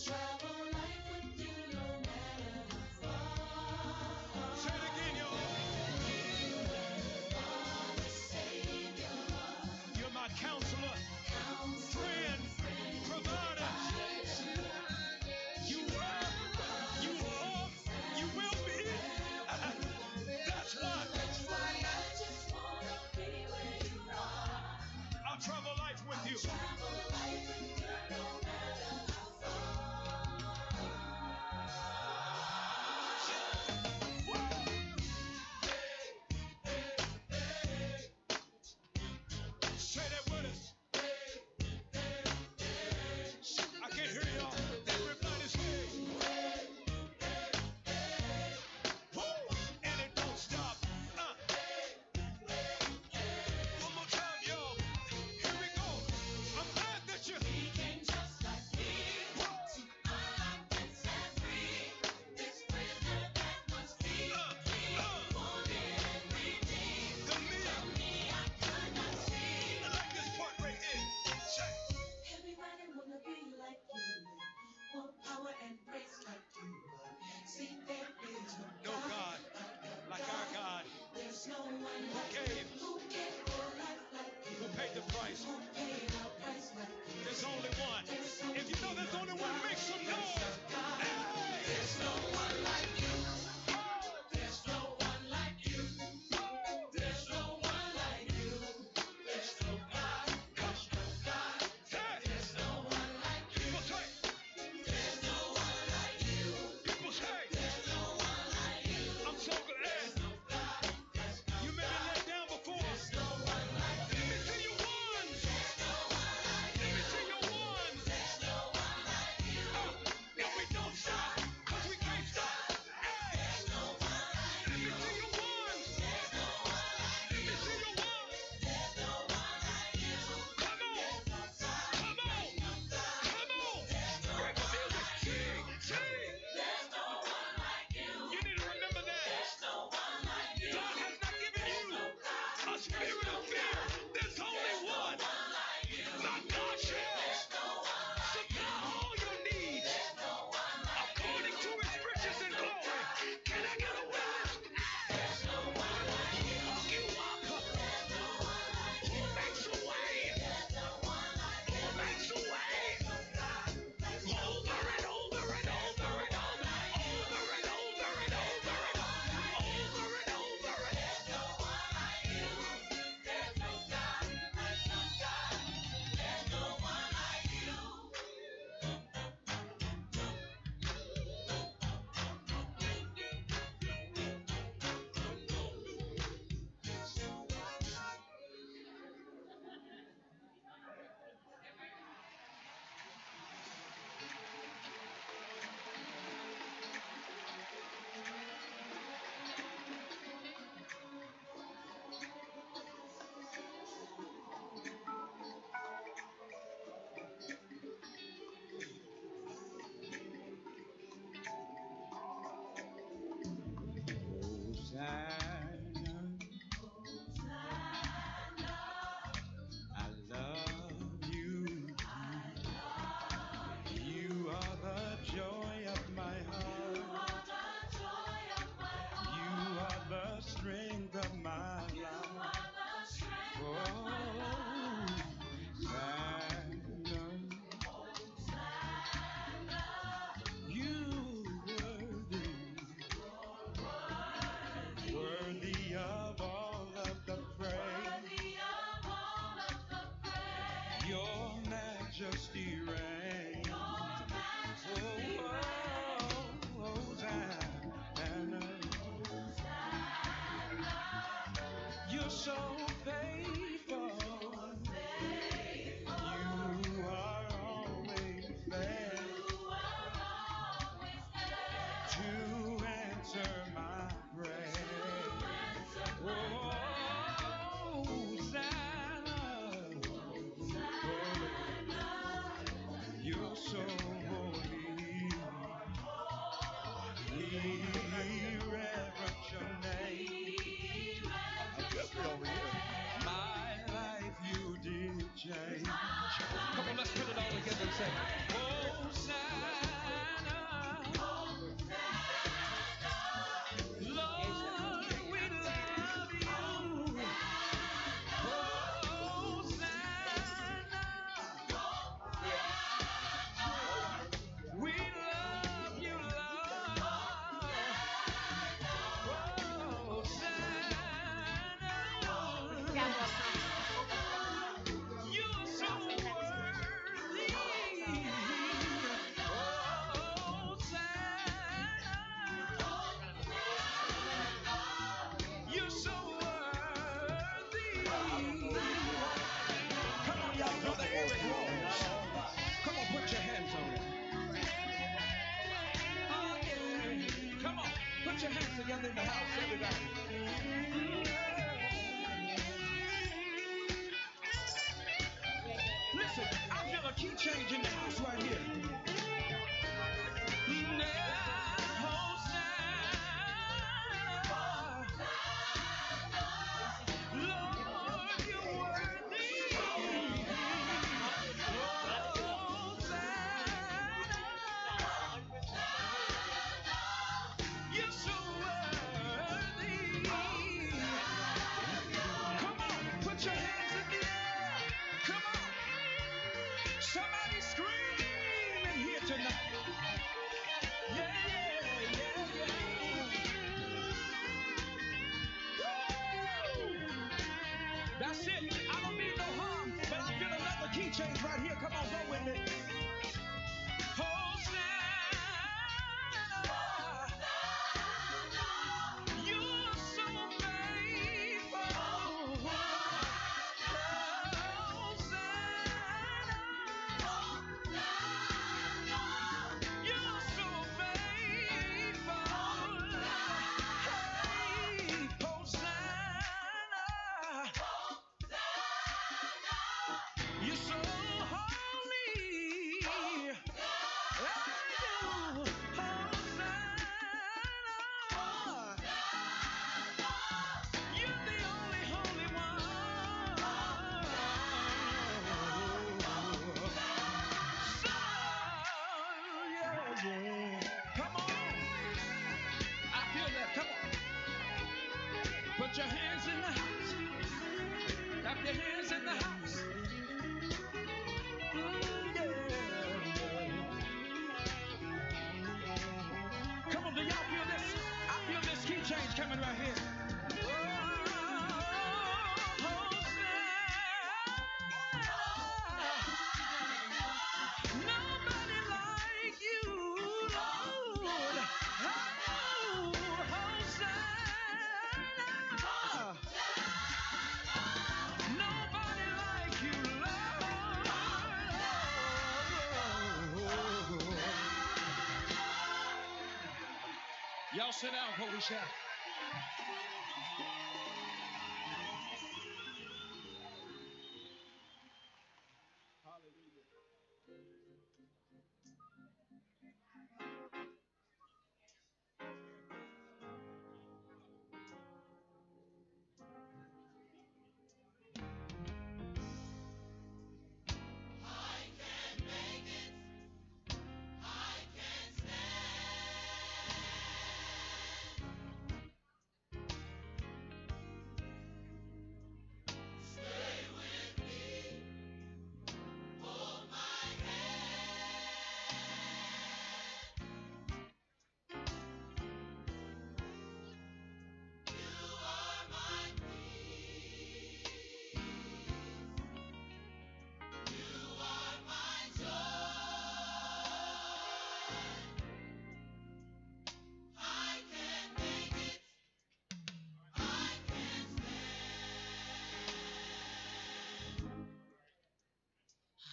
Travel light with you no matter how far. Say it again, y'all. Father, Savior, You're my counselor, friend, provider. You were, you are, you will be. That's why I just wanna be where you are. I'll travel life with you. Travel light with you no matter how Say that with us. I can't hear y'all. Everybody say, woo, and it don't stop. One more time, y'all. Here we go. I'm glad that you. He came just like me to unlock and set free this prisoner that must be wounded and redeemed. The me. Me I could not see. I like this part right here. Say, Everybody wanna be like you, want power and grace like you. See, there is no God like our God. There's no one like Gave, who gave your life like you. who paid the price. Who paid our price like you. There's only one. If you know there's only one, make some noise. Hey! There's no one like you. There's no one like you. There's no one like you. There's no God. There's no God. Hey! There's no one like you. People say, There's no one like you. people say, There's no one like you. I'm so glad. You may be let down before. There's no one like Let me see you ones. Let me see your ones. There's no one like you. And we don't stop, 'cause we can't stop. Hey! There's no one like Let me see your ones. There's no one like Let me see your ones. There's no one like you. Come on. Come on. Come on. Break the music. Sing. Sing. There's no one like you. You need to remember that. There's no one like you. God has not given you a spirit of fear. There's only one. My God shall supply all your needs according to his riches and glory. Can I get a witness? There's no one like you. You walk up. Who makes a way? Who makes a way? Over and over and over and over. Over and over and over and over and over and There's no one like you. There's no God. There's no God. There's no one like you. I love you. You are the joy of my heart. You are the strength of my life. Oh, Hosanna. You worthy of all of the praise. Your majesty reigns. Hosanna. You're so faithful. You are always there to answer my prayer. Oh, Hosanna. You're so holy. We reverence your name. Over here. Put your hands together in the house, everybody. Listen, I feel a key change in the house right here. Lord, you're worthy. You're so worthy. Come on, put your hands in the air. Come on. Somebody scream in here tonight. Yeah, yeah, yeah, yeah. That's it. I don't mean no harm, but I feel another key change right here. Come on, go with me. Hosanna, you're so faithful. Hosanna, you're so faithful. Hey, Hosanna, you're so holy. Come on. I feel that. Come on. Put your hands in the house. Clap your hands in the house. Come on, do y'all feel this? I feel this key change coming right here. Nobody like you, Lord. Hosanna. Nobody like you, Lord. Y'all sit down, Holy Shout.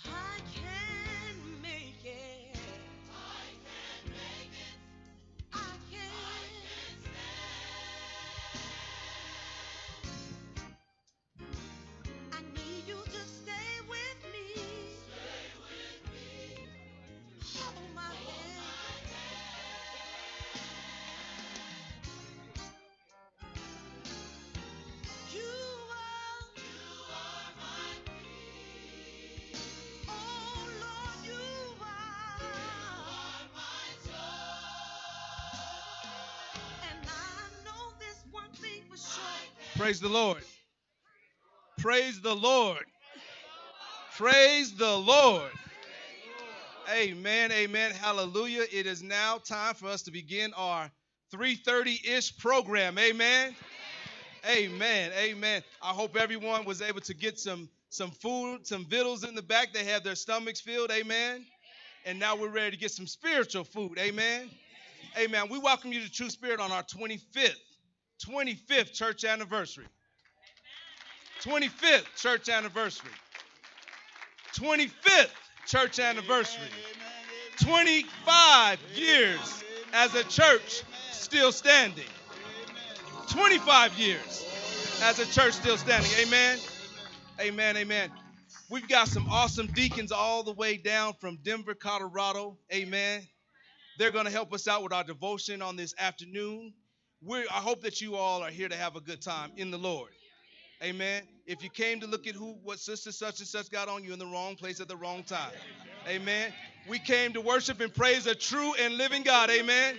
I can make it. I can. I need you to stay with me. Hold my hand. You are my peace. Oh Lord, you are my joy. And I know this one thing for sure. Praise the Lord. Praise the Lord. Praise the Lord. Amen, amen, hallelujah. It is now time for us to begin our 3:30-ish program. Amen. Amen, amen. I hope everyone was able to get some food, some vittles in the back. They have their stomachs filled. Amen. And now we're ready to get some spiritual food. Amen. Amen. We welcome you to True Spirit on our 25th church anniversary. 25th church anniversary. 25th church anniversary. 25 years as a church still standing. 25 years as a church still standing. Amen. Amen. Amen. We've got some awesome deacons all the way down from Denver, Colorado. Amen. They're going to help us out with our devotion on this afternoon. I hope that you all are here to have a good time in the Lord. Amen. If you came to look at what sister such and such got on, you in the wrong place at the wrong time. Amen. We came to worship and praise a true and living God. Amen.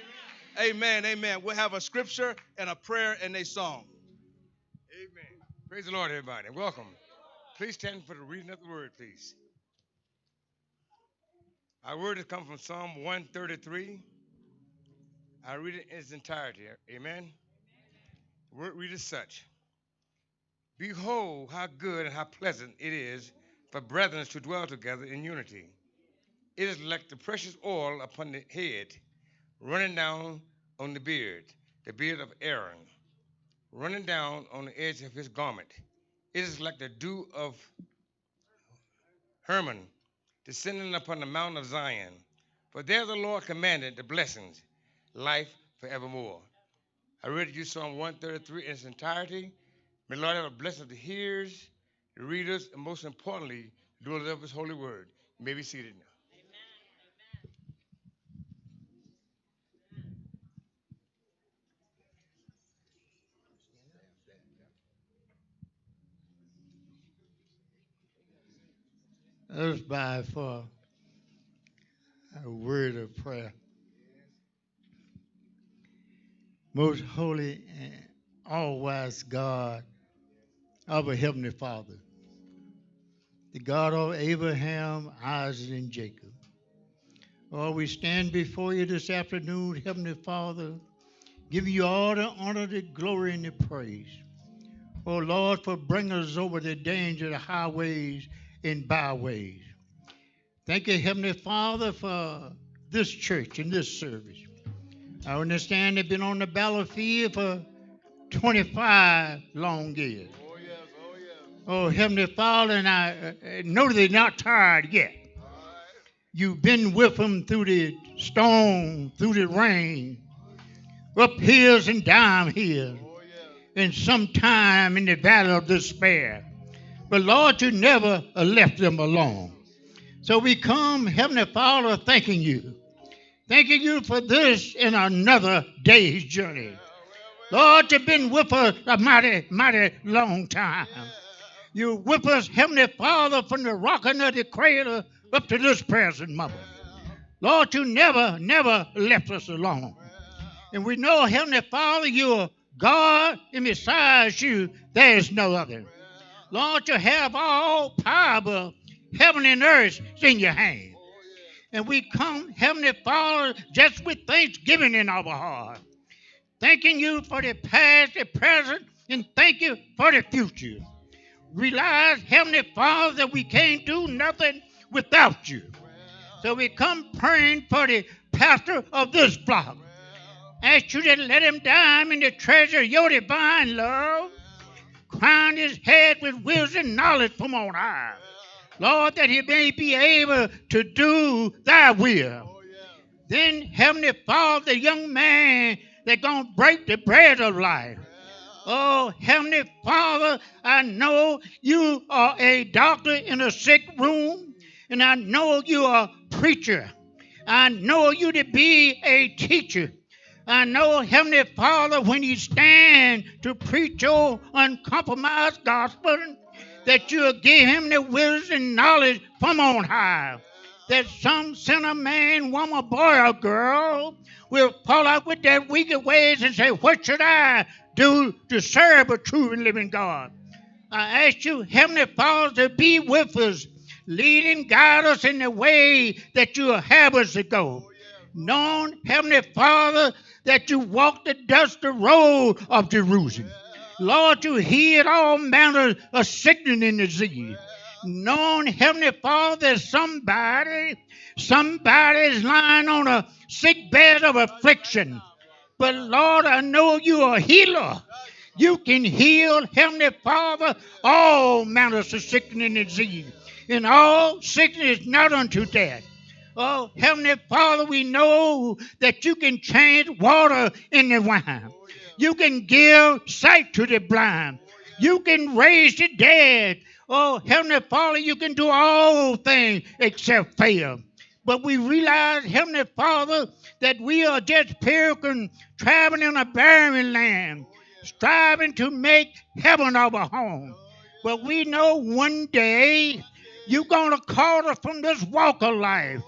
Amen. Amen. We'll have a scripture and a prayer and a song. Amen. Praise the Lord, everybody. Welcome. Please stand for the reading of the word, please. Our word has come from Psalm 133. I read it in its entirety. Amen. The word reads as such. Behold, how good and how pleasant it is for brethren to dwell together in unity. It is like the precious oil upon the head, running down on the beard of Aaron, running down on the edge of his garment. It is like the dew of Hermon, descending upon the mountain of Zion. For there the Lord commanded the blessings, life forevermore. I read you Psalm 133 in its entirety. May the Lord have a blessing of the hearers, the readers, and most importantly, the doers of his holy word. You may be seated now. Let us bow for a word of prayer. Most holy and all-wise God, our Heavenly Father, the God of Abraham, Isaac, and Jacob. Lord, we stand before you this afternoon, Heavenly Father, giving you all the honor, the glory, and the praise. Oh, Lord, for bringing us over the danger, the highways and byways. Thank you, Heavenly Father, for this church and this service. I understand they've been on the battlefield for 25 long years. Oh, yes, oh, yes. Oh, Heavenly Father, and I know they're not tired yet. You've been with them through the storm, through the rain, up hills and down hills, and sometime in the valley of despair. But Lord, you never left them alone. So we come, Heavenly Father, thanking you. Thanking you for this and another day's journey. Lord, you've been with us a mighty, mighty long time. You're with us, Heavenly Father, from the rocking of the cradle up to this present moment. Lord, you never, never left us alone. And we know, Heavenly Father, you're God, and besides you, there is no other. Lord, you have all power, heaven and earth is in your hand. And we come, Heavenly Father, just with thanksgiving in our heart. Thanking you for the past, the present, and thank you for the future. Realize, Heavenly Father, that we can't do nothing without you. So we come praying for the pastor of this flock. Ask you to let him down in the treasure of your divine love. Crown his head with wisdom and knowledge from on high. Lord, that he may be able to do thy will. Then, Heavenly Father, the young man that's going to break the bread of life. Oh, Heavenly Father, I know you are a doctor in a sick room, and I know you are a preacher. I know you to be a teacher. I know, Heavenly Father, when you stand to preach your uncompromised gospel, that you'll give him the wisdom and knowledge from on high. That some sinner man, woman, boy, or girl will fall out with their wicked ways and say, what should I do to serve a true and living God? I ask you, Heavenly Father, to be with us, lead and guide us in the way that you will have us to go. Knowing, Heavenly Father, that you walk the dusty road of Jerusalem. Lord, you healed all manner of sickness and disease. Knowing, Heavenly Father, that somebody is lying on a sick bed of affliction. But Lord, I know you are a healer. You can heal, Heavenly Father, all manners of sickness and disease. And all sickness is not unto death. Oh, Heavenly Father, we know that you can change water into wine. You can give sight to the blind. You can raise the dead. Oh, Heavenly Father, you can do all things except fail. But we realize, Heavenly Father, that we are just pilgrims traveling in a barren land, striving to make heaven our home. But we know one day you're going to call us from this walk of life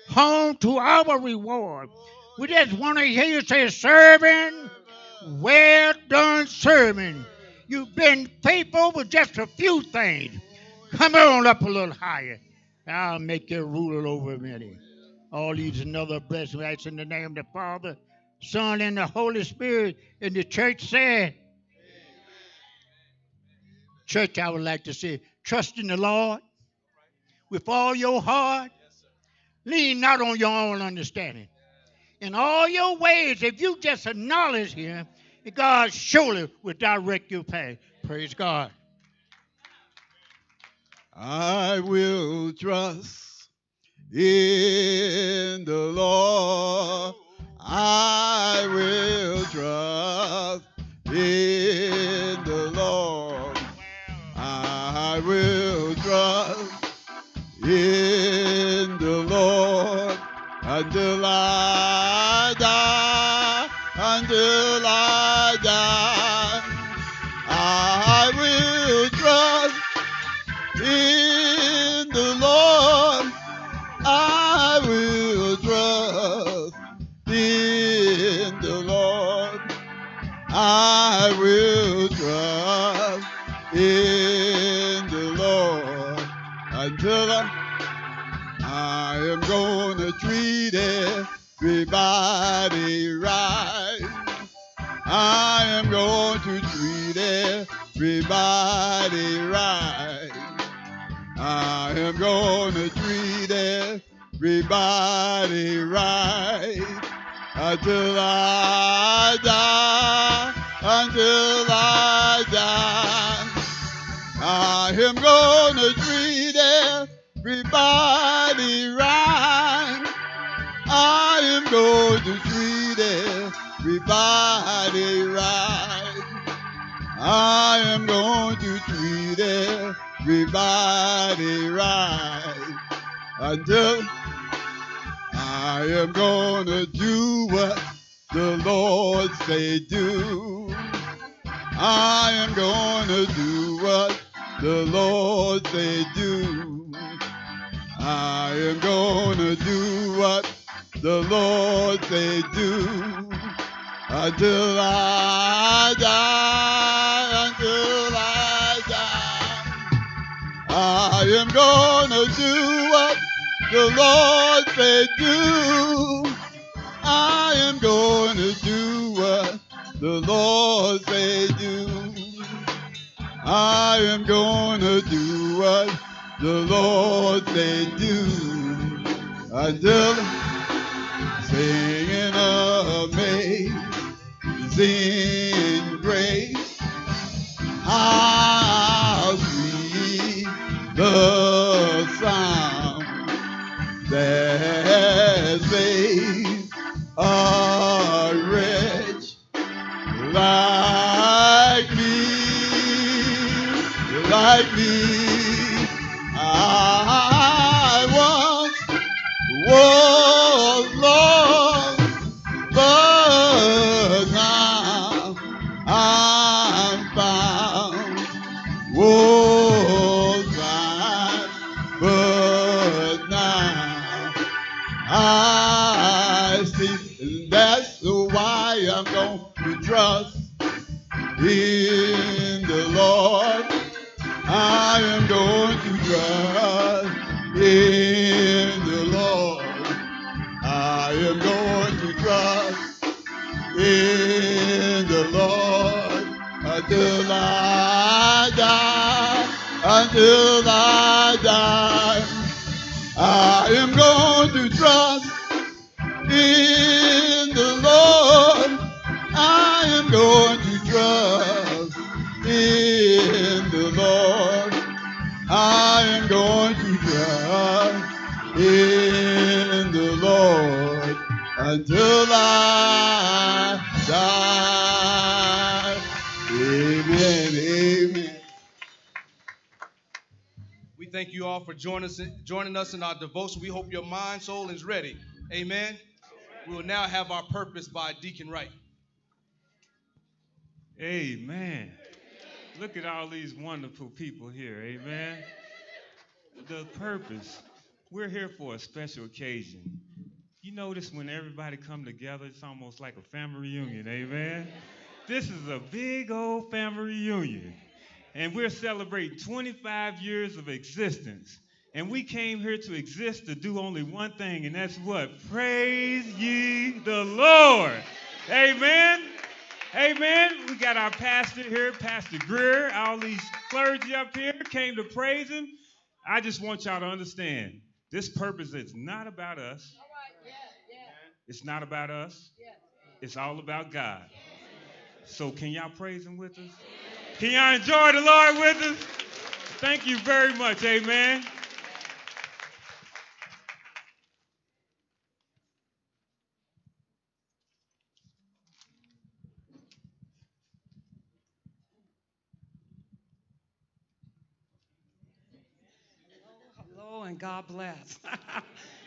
home to our reward. We just want to hear you say, servant, well done, servant. You've been faithful with just a few things. Come on up a little higher. I'll make you ruler over many. All these and other blessings. That's in the name of the Father, Son, and the Holy Spirit. And the church said, church, I would like to say, trust in the Lord with all your heart. Lean not on your own understanding. In all your ways, if you just acknowledge Him, God surely will direct your path. Praise God. I will trust in the Lord. I will trust in the Lord. I will trust in the Lord until I die, until I die. I will trust in the Lord. I will trust in the Lord. I will trust in the Lord until I am gonna treat everybody right. I am going to treat everybody right. I am gonna treat everybody right until I die, until I die. I am gonna treat everybody right. I am going to treat everybody right. I am going to treat everybody right until I am gonna do what the Lord say do. I am gonna do what the Lord say do. I am gonna do what the Lord say do until I die, until I die. I am gonna do what the Lord say do. I am gonna do what the Lord say do. I am gonna do what the Lord say do until singing amazing grace. How sweet the sound that saves a wretch like me, like me. I once was lost, but now I'm found. Was blind, but now I see. And that's why I'm going to trust in the Lord. I am going to trust in the Lord. I am going to trust in the Lord until I die, until I die. I am going to trust in the Lord. I am going to trust in the Lord. I am going to trust in die. Amen, amen. We thank you all for joining us in our devotion. We hope your mind, soul is ready. Amen. We will now have our purpose by Deacon Wright. Amen. Look at all these wonderful people here. Amen. The purpose. We're here for a special occasion. You notice when everybody come together, it's almost like a family reunion. Amen. This is a big old family reunion. And we're celebrating 25 years of existence. And we came here to exist to do only one thing, and that's what? Praise ye the Lord. Amen. Amen. We got our pastor here, Pastor Greer. All these clergy up here came to praise him. I just want y'all to understand, this purpose is not about us. It's not about us. It's all about God. So can y'all praise him with us? Can y'all enjoy the Lord with us? Thank you very much. Amen. Hello and God bless.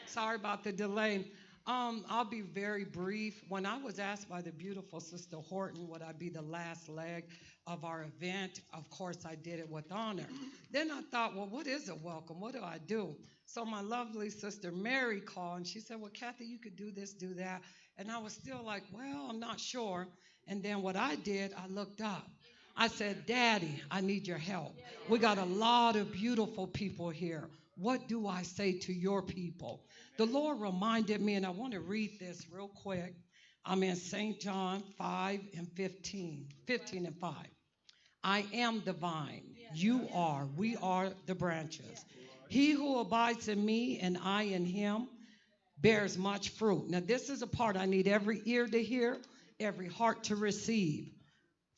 Sorry about the delay. I'll be very brief. When I was asked by the beautiful Sister Horton, would I be the last leg of our event? Of course, I did it with honor. Then I thought, well, what is a welcome? What do I do? So my lovely Sister Mary called and she said, well, Kathy, you could do this, do that. And I was still like, well, I'm not sure. And then what I did, I looked up. I said, Daddy, I need your help. We got a lot of beautiful people here. What do I say to your people? The Lord reminded me, and I want to read this real quick. I'm in St. John 5 and 15 and 5. I am the vine. You are. We are the branches. He who abides in me and I in him bears much fruit. Now, this is a part I need every ear to hear, every heart to receive.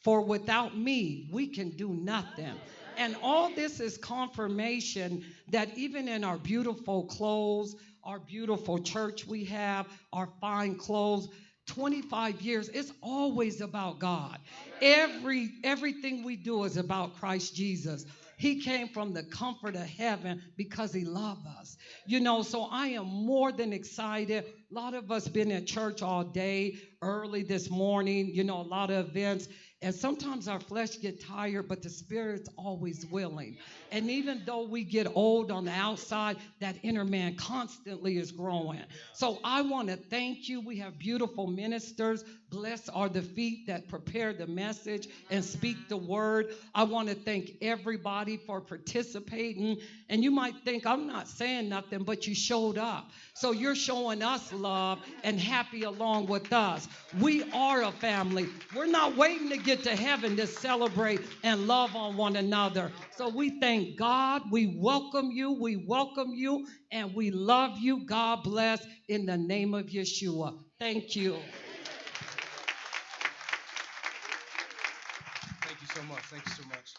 For without me, we can do nothing. And all this is confirmation that even in our beautiful clothes, our beautiful church we have, our fine clothes, 25 years, it's always about God. Everything we do is about Christ Jesus. He came from the comfort of heaven because he loved us. You know, so I am more than excited. A lot of us been in church all day, early this morning, you know, a lot of events. And sometimes our flesh get tired, but the spirit's always willing. And even though we get old on the outside, that inner man constantly is growing. So I want to thank you. We have beautiful ministers. Blessed are the feet that prepare the message and speak the word. I want to thank everybody for participating. And you might think I'm not saying nothing, but you showed up. So you're showing us love and happy along with us. We are a family. We're not waiting to get to heaven to celebrate and love on one another. So we thank God. We welcome you, and we love you. God bless in the name of Yeshua. Thank you. Thank you so much. Thank you so much.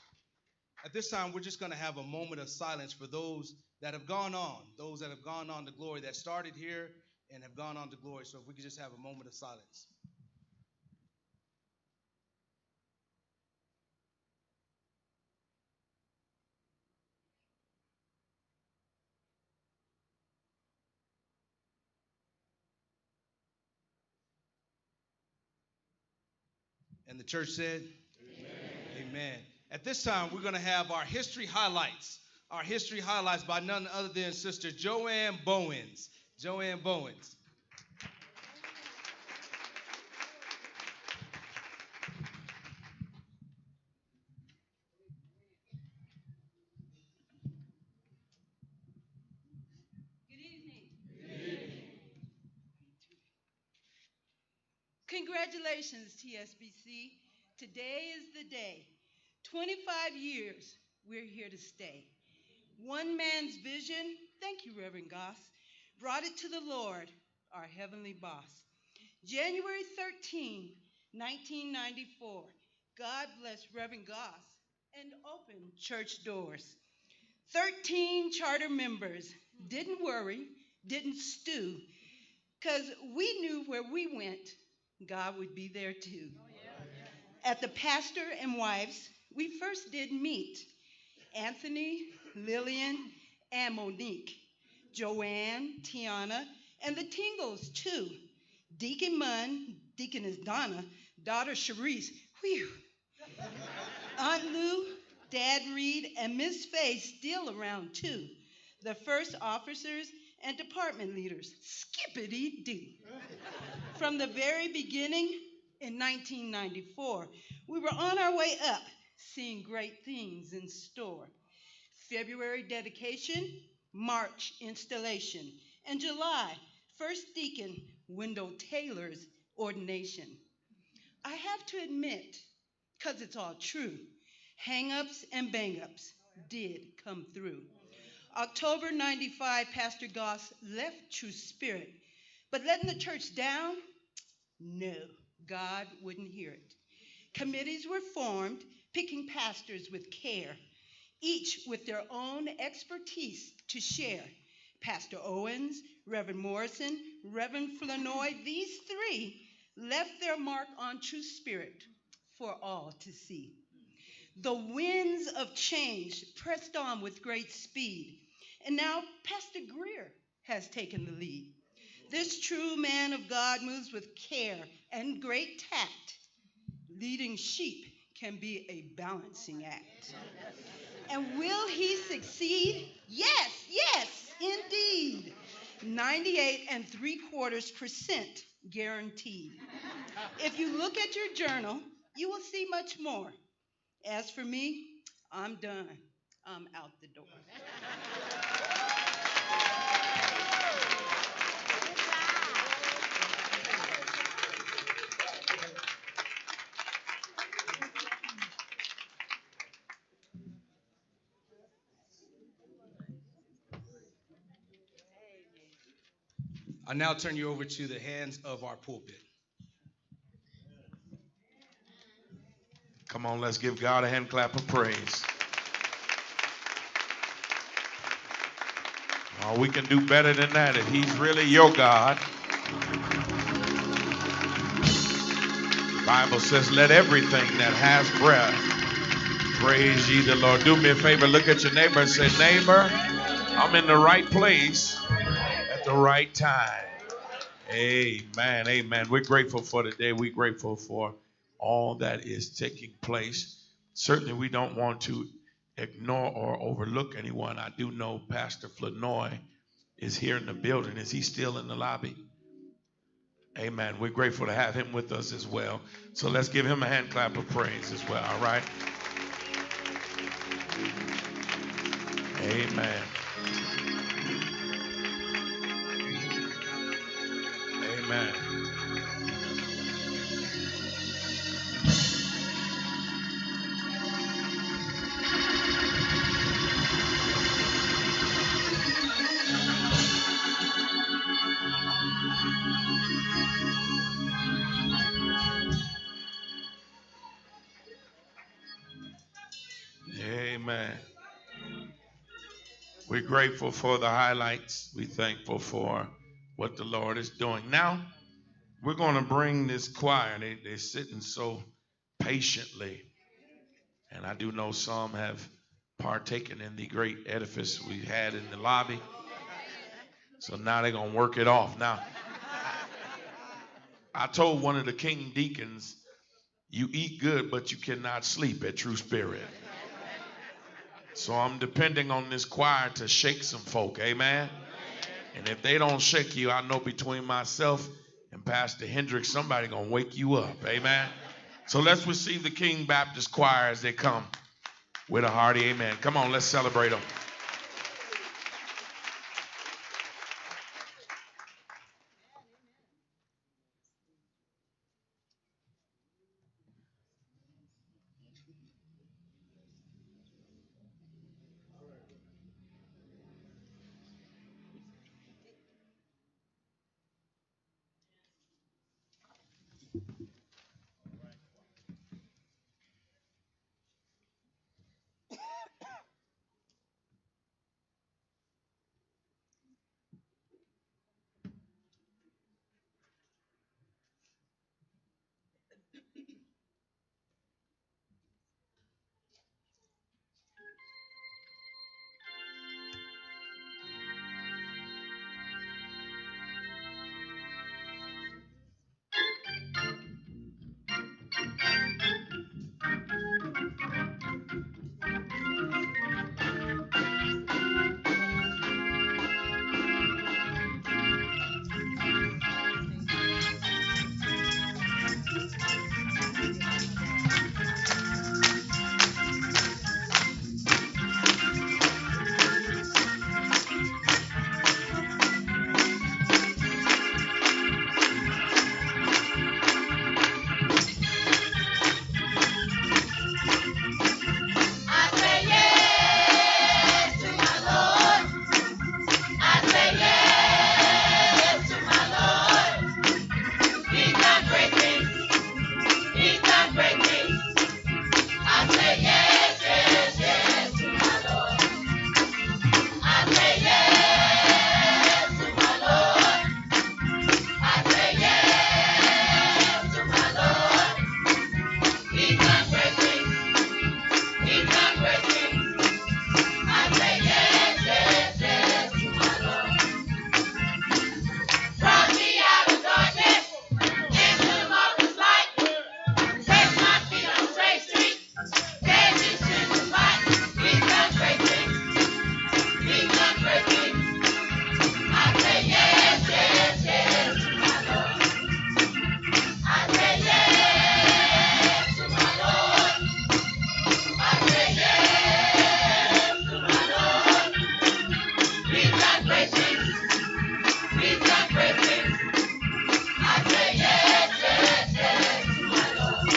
At this time, we're just going to have a moment of silence for those that have gone on to glory, that started here and have gone on to glory. So if we could just have a moment of silence. And the church said, Amen. Amen. At this time, we're going to have our history highlights. Our history highlights by none other than Sister Joanne Bowens. Joanne Bowens. Good evening. Congratulations, TSBC. Today is the day. 25 years, we're here to stay. One man's vision, thank you, Reverend Goss, brought it to the Lord, our heavenly boss. January 13, 1994, God bless Reverend Goss and opened church doors. 13 charter members didn't worry, didn't stew. because we knew where we went, God would be there too. At the pastor and wives, we first did meet Anthony, Lillian, and Monique, Joanne, Tiana, and the Tingles too. Deacon Munn, Deaconess Donna, daughter Sharice, whew. Aunt Lou, Dad Reed, and Miss Faye still around too. The first officers and department leaders, skippity-doo. From the very beginning in 1994, we were on our way up, seeing great things in store. February dedication, March installation, and July, First Deacon Wendell Taylor's ordination. I have to admit, because it's all true, hang-ups and bang-ups did come through. October 95, Pastor Goss left True Spirit, but letting the church down? No, God wouldn't hear it. Committees were formed, picking pastors with care, each with their own expertise to share. Pastor Owens, Reverend Morrison, Reverend Flournoy, these three left their mark on True Spirit for all to see. The winds of change pressed on with great speed, and now Pastor Greer has taken the lead. This true man of God moves with care and great tact. Leading sheep can be a balancing act. And will he succeed? Yes, yes, indeed. 98.75% guaranteed. If you look at your journal, you will see much more. As for me, I'm done. I'm out the door. I now turn you over to the hands of our pulpit. Come on, let's give God a hand clap of praise. Oh, we can do better than that if he's really your God. The Bible says, let everything that has breath praise ye the Lord. Do me a favor, look at your neighbor and say, neighbor, I'm in the right place at the right time. Amen, amen. We're grateful for today. We're grateful for all that is taking place. Certainly we don't want to ignore or overlook anyone. I do know Pastor Flournoy is here in the building. Is he still in the lobby? Amen. We're grateful to have him with us as well. So let's give him a hand clap of praise as well, all right? Amen. Amen. Amen. We're grateful for the highlights. We're thankful for what the Lord is doing. Now, we're going to bring this choir. They're sitting so patiently. And I do know some have partaken in the great edifice we had in the lobby. So now they're going to work it off. Now, I told one of the king deacons, you eat good, but you cannot sleep at True Spirit. So I'm depending on this choir to shake some folk, amen? And if they don't shake you, I know between myself and Pastor Hendricks, somebody gonna wake you up, amen? So let's receive the King Baptist Choir as they come with a hearty amen. Come on, let's celebrate them. I say yes to my Lord. I say yes to my Lord. He's done great things. He's done great things. I say yes, yes, yes to my Lord. I say yes to my Lord. I say yes to my Lord. He's done great things. He's done great things. I say yes, yes, yes to my Lord. Brought me out of darkness into the marvelous light. Placed my feet on straight street. Gave me strength to fight. He's done great things. He's done great things. I say yes, yes, yes to my Lord. I say yes to my Lord. I say yes to my Lord. He's done great things. He's done great things. I say yes, yes, yes to my Lord.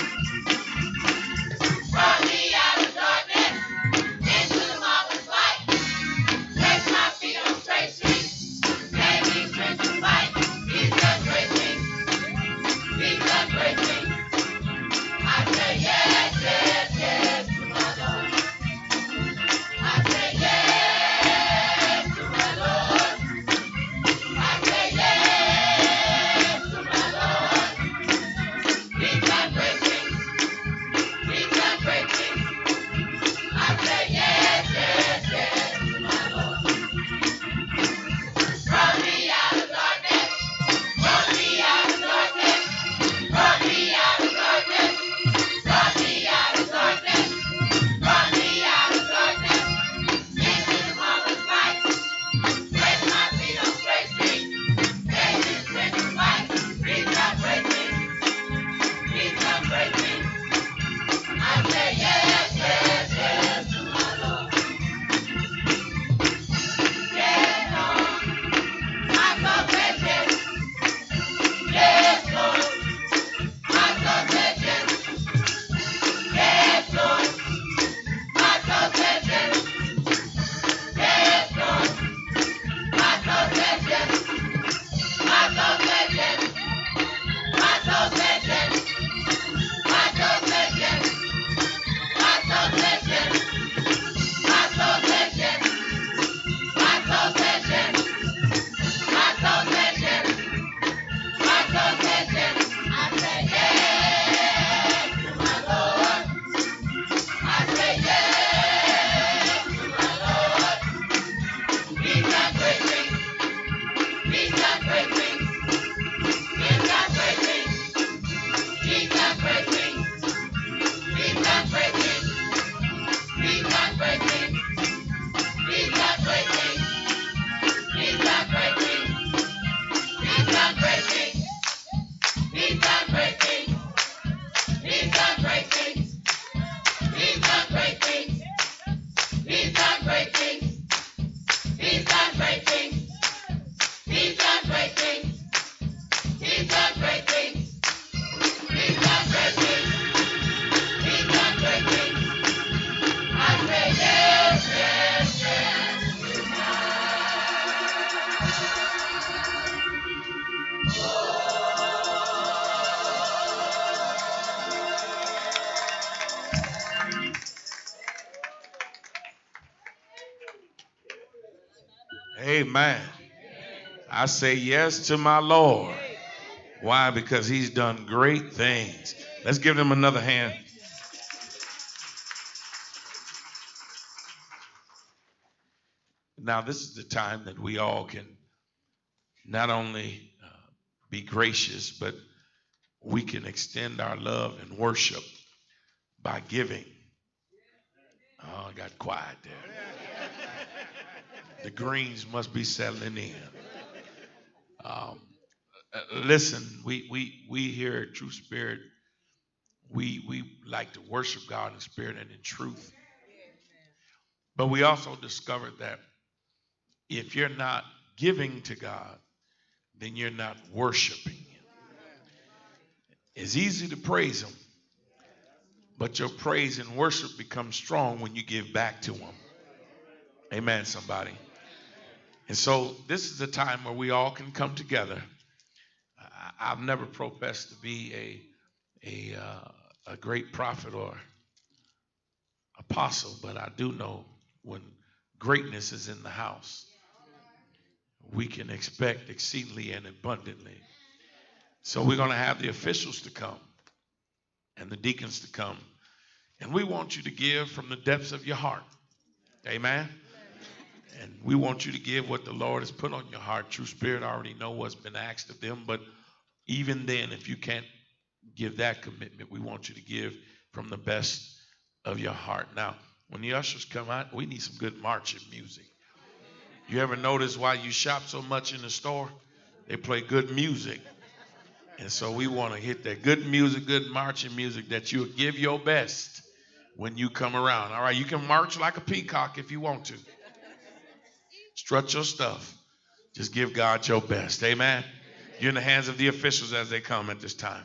Brought me out of darkness into the marvelous light. Placed my feet on straight streets. Gave me strength to fight. He's done great things. He's done great things. I say yes, yes, yes to my Lord. I say yes to my Lord. I say yes to my Lord. He's done great things. He's done great things. I say yes, yes, yes to my Lord. Brought me out of darkness. Brought me out of darkness. Brought me out of darkness. Brought me out of darkness. Brought me out of darkness. Into the marvelous light. Placed my feet on straight street. Gave me strength to fight. He's done great things. He's done great things. I say yes, yes, yes to my Lord. Yes, Lord. My soul says yes. Yes, Lord. My soul says yes. Yes, Lord. My soul says yes. Yes, Lord. My soul says yes. My soul says yes. My soul says yes. My soul says yes. My soul says yes. My soul says yes. My soul says yes. My soul says yes. My soul says yes. I say yes to my Lord. I say yes to my Lord. He's done great things. He's done great things. He's done great things. He's done great things. He's done great things. He's done great things. He's done great things. He's done great things. He's done great things. He's done great things. He's done great things. He's done great things. He's done great things. He's done great things. He's done great things. He's done great things. He's done great things. He's done great things. I say yes, yes, yes Amen. I say yes to my Lord. Why? Because he's done great things. Let's give him another hand. Now, this is the time that we all can not only be gracious, but we can extend our love and worship by giving. Oh, I got quiet there. The greens must be settling in. Listen, we here at True Spirit, we like to worship God in spirit and in truth. But we also discovered that if you're not giving to God, then you're not worshiping Him. It's easy to praise Him, but your praise and worship becomes strong when you give back to Him. Amen, somebody. And so this is a time where we all can come together. I've never professed to be a great prophet or apostle, but I do know when greatness is in the house, we can expect exceedingly and abundantly. So we're going to have the officials to come and the deacons to come. And we want you to give from the depths of your heart. Amen. And we want you to give what the Lord has put on your heart. True Spirit already know what's been asked of them. But even then, if you can't give that commitment, we want you to give from the best of your heart. Now, when the ushers come out, we need some good marching music. You ever notice why you shop so much in the store? They play good music. And so we want to hit that good music, good marching music that you'll give your best when you come around. All right, you can march like a peacock if you want to. Strut your stuff. Just give God your best. Amen. You're in the hands of the officials as they come at this time.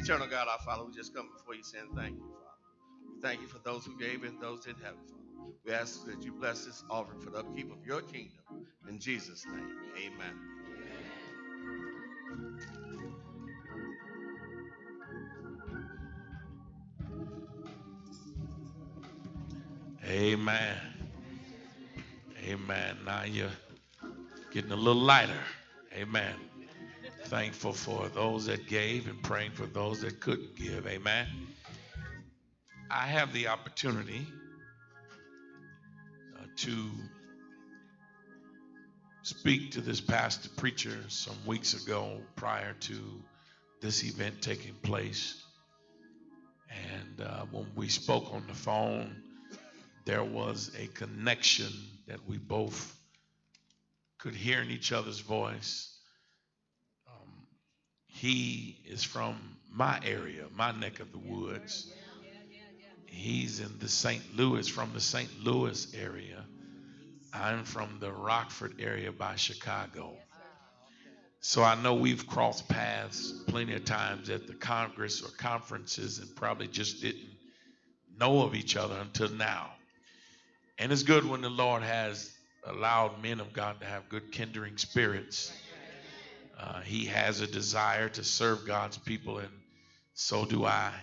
Eternal God, our Father, we just come before you saying thank you, Father. We thank you for those who gave and those that haven't, Father. We ask that you bless this offering for the upkeep of your kingdom. In Jesus' name, amen. Amen. Amen. Now you're getting a little lighter. Amen. Thankful for those that gave and praying for those that couldn't give. Amen. I have the opportunity to speak to this pastor preacher some weeks ago prior to this event taking place. And when we spoke on the phone, there was a connection that we both could hear in each other's voice. He is from my area, my neck of the woods. He's in the St. Louis, from the St. Louis area. I'm from the Rockford area by Chicago. So I know we've crossed paths plenty of times at the Congress or conferences and probably just didn't know of each other until now. And it's good when the Lord has allowed men of God to have good kindring spirits. He has a desire to serve God's people, and so do I.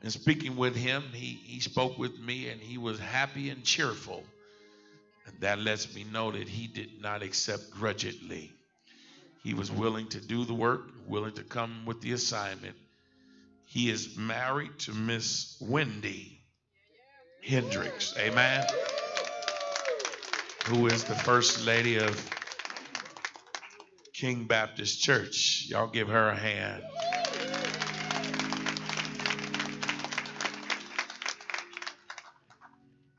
In speaking with him, he spoke with me, and he was happy and cheerful. And that lets me know that he did not accept grudgingly. He was willing to do the work, willing to come with the assignment. He is married to Miss Wendy Hendricks, amen, who is the First Lady of King Baptist Church. Y'all give her a hand.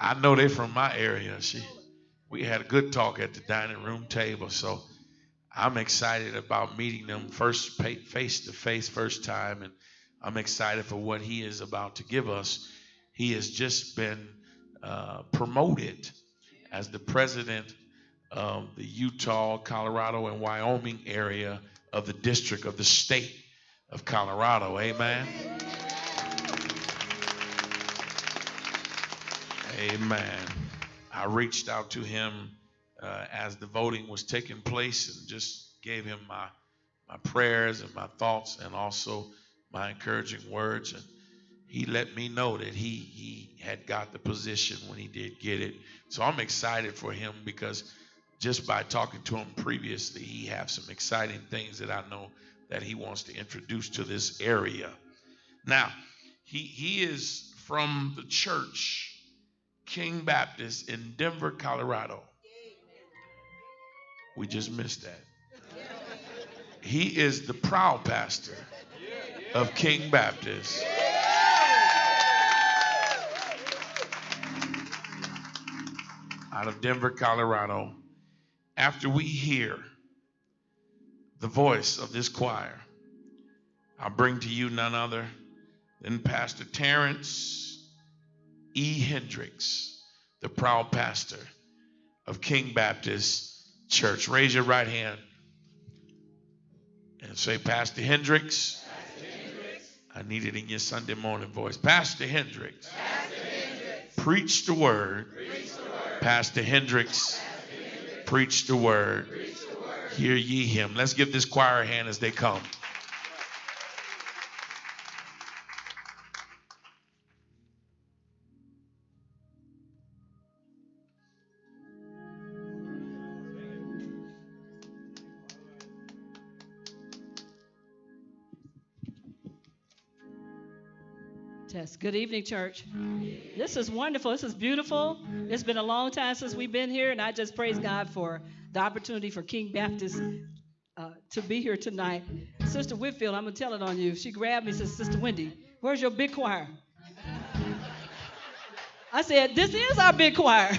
I know they're from my area. We had a good talk at the dining room table, so I'm excited about meeting them first face to face first time, and I'm excited for what he is about to give us. He has just been promoted as the president of the Utah, Colorado, and Wyoming area of the district of the state of Colorado. Amen. Amen. I reached out to him as the voting was taking place and just gave him my prayers and my thoughts and also my encouraging words. And he let me know that he had got the position when he did get it. So I'm excited for him because just by talking to him previously, he has some exciting things that I know that he wants to introduce to this area. Now, he is from the church King Baptist in Denver, Colorado. We just missed that. He is the proud pastor of King Baptist. Out of Denver, Colorado. After we hear the voice of this choir, I'll bring to you none other than Pastor Terrence E. Hendricks, the proud pastor of King Baptist Church. Raise your right hand and say, Pastor Hendricks. I need it in your Sunday morning voice. Pastor Hendricks. Preach the word. Pastor Hendricks. Preach the word. Hear ye him. Let's give this choir a hand as they come. Good evening, church. This is wonderful. This is beautiful. It's been a long time since we've been here, and I just praise God for the opportunity for King Baptist to be here tonight. Sister Whitfield, I'm going to tell it on you. She grabbed me and said, Sister Wendy, where's your big choir? I said, this is our big choir.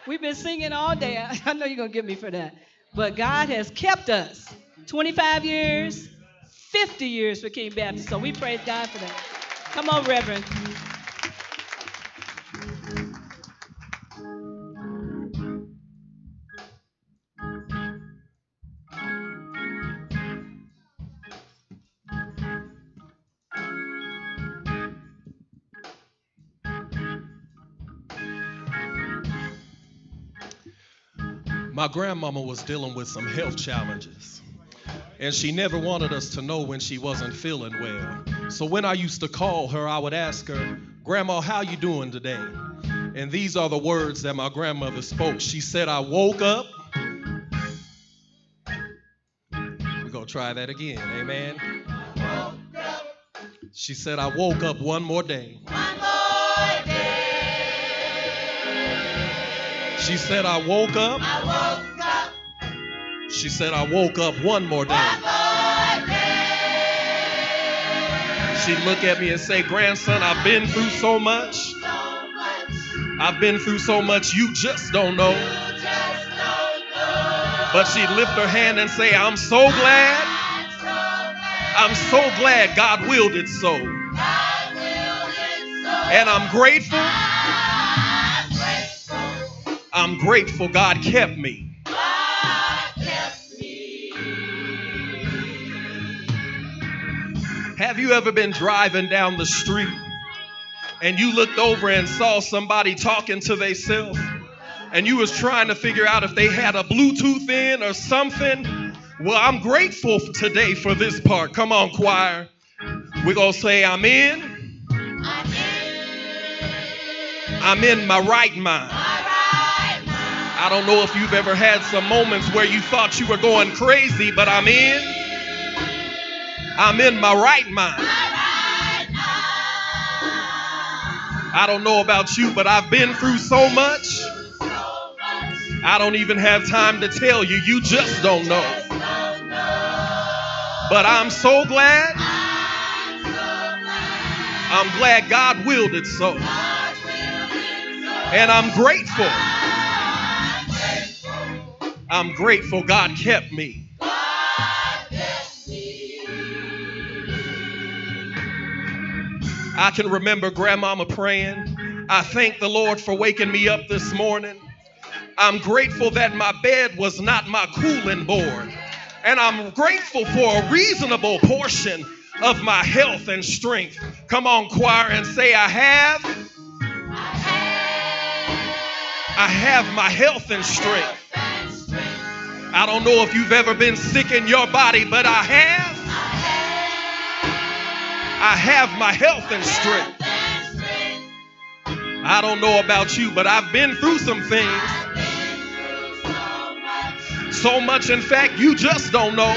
We've been singing all day. I know you're going to get me for that. But God has kept us 25 years, 50 years for King Baptist. So we praise God for that. Come on, Reverend. My grandmama was dealing with some health challenges, and she never wanted us to know when she wasn't feeling well. So when I used to call her, I would ask her, "Grandma, how you doing today?" And these are the words that my grandmother spoke. She said, "I woke up." We're going to try that again. Amen. She said, "I woke up one more day." She said, "I woke up." She said, "I woke up one more day." She'd look at me and say, "Grandson, I've been through so much. I've been through so much, you just don't know." But she'd lift her hand and say, "I'm so glad. I'm so glad God willed it so. And I'm grateful. I'm grateful God kept me." Have you ever been driving down the street and you looked over and saw somebody talking to themselves, and you was trying to figure out if they had a Bluetooth in or something? Well, I'm grateful today for this part. Come on, choir. We're going to say, I'm in my right mind. I don't know if you've ever had some moments where you thought you were going crazy, but I'm in my right mind. I don't know about you, but I've been through so much. I don't even have time to tell you. You just don't know. But I'm so glad. I'm glad God willed it so. And I'm grateful. I'm grateful God kept me. I can remember Grandmama praying, "I thank the Lord for waking me up this morning. I'm grateful that my bed was not my cooling board. And I'm grateful for a reasonable portion of my health and strength." Come on, choir, and say, I have my health and strength. I don't know if you've ever been sick in your body, but I have my health and strength. I don't know about you, but I've been through some things. So much, in fact, you just don't know.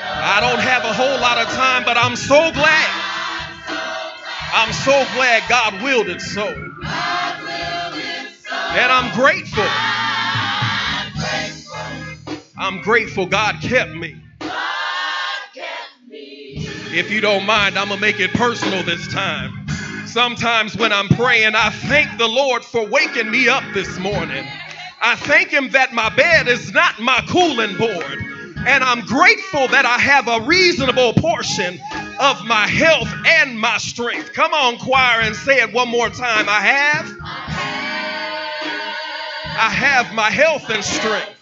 I don't have a whole lot of time, but I'm so glad. I'm so glad God willed it so. And I'm grateful. I'm grateful God kept me. If you don't mind, I'm going to make it personal this time. Sometimes when I'm praying, I thank the Lord for waking me up this morning. I thank him that my bed is not my cooling board. And I'm grateful that I have a reasonable portion of my health and my strength. Come on, choir, and say it one more time. I have my health and strength.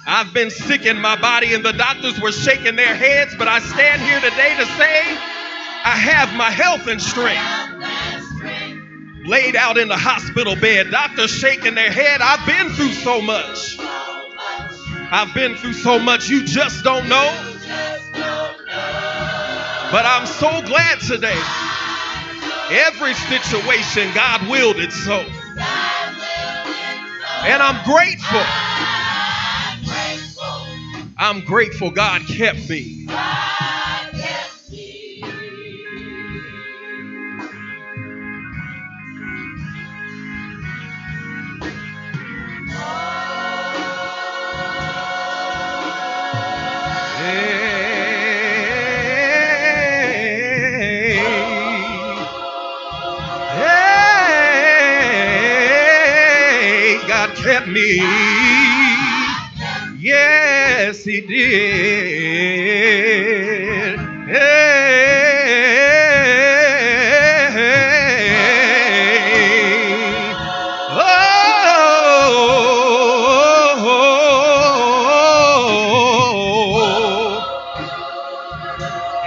I've been sick in my body and the doctors were shaking their heads, but I stand here today to say I have my health and strength. Laid out in the hospital bed, doctors shaking their head. I've been through so much. I've been through so much, you just don't know. But I'm so glad today. Every situation, God willed it so. And I'm grateful. I'm grateful God kept me. Hey, God kept me. Yes, he did. Hey. Oh.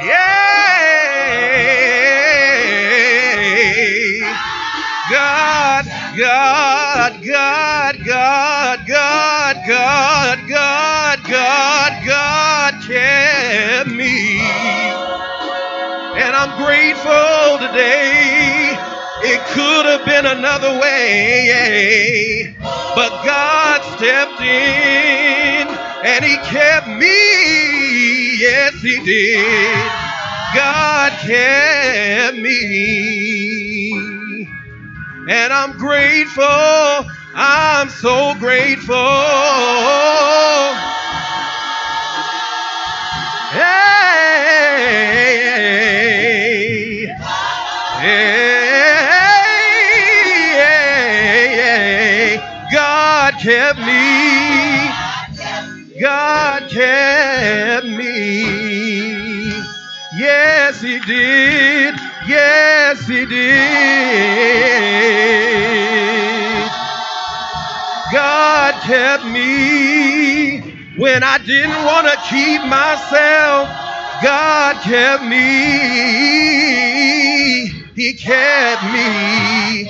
Yeah. God I'm grateful today. It could have been another way, but God stepped in and He kept me. Yes, He did. God kept me. And I'm grateful. I'm so grateful. Hey, hey, God kept me. God kept me. Yes, He did. Yes, He did. God kept me when I didn't want to keep myself. God kept me. He kept me.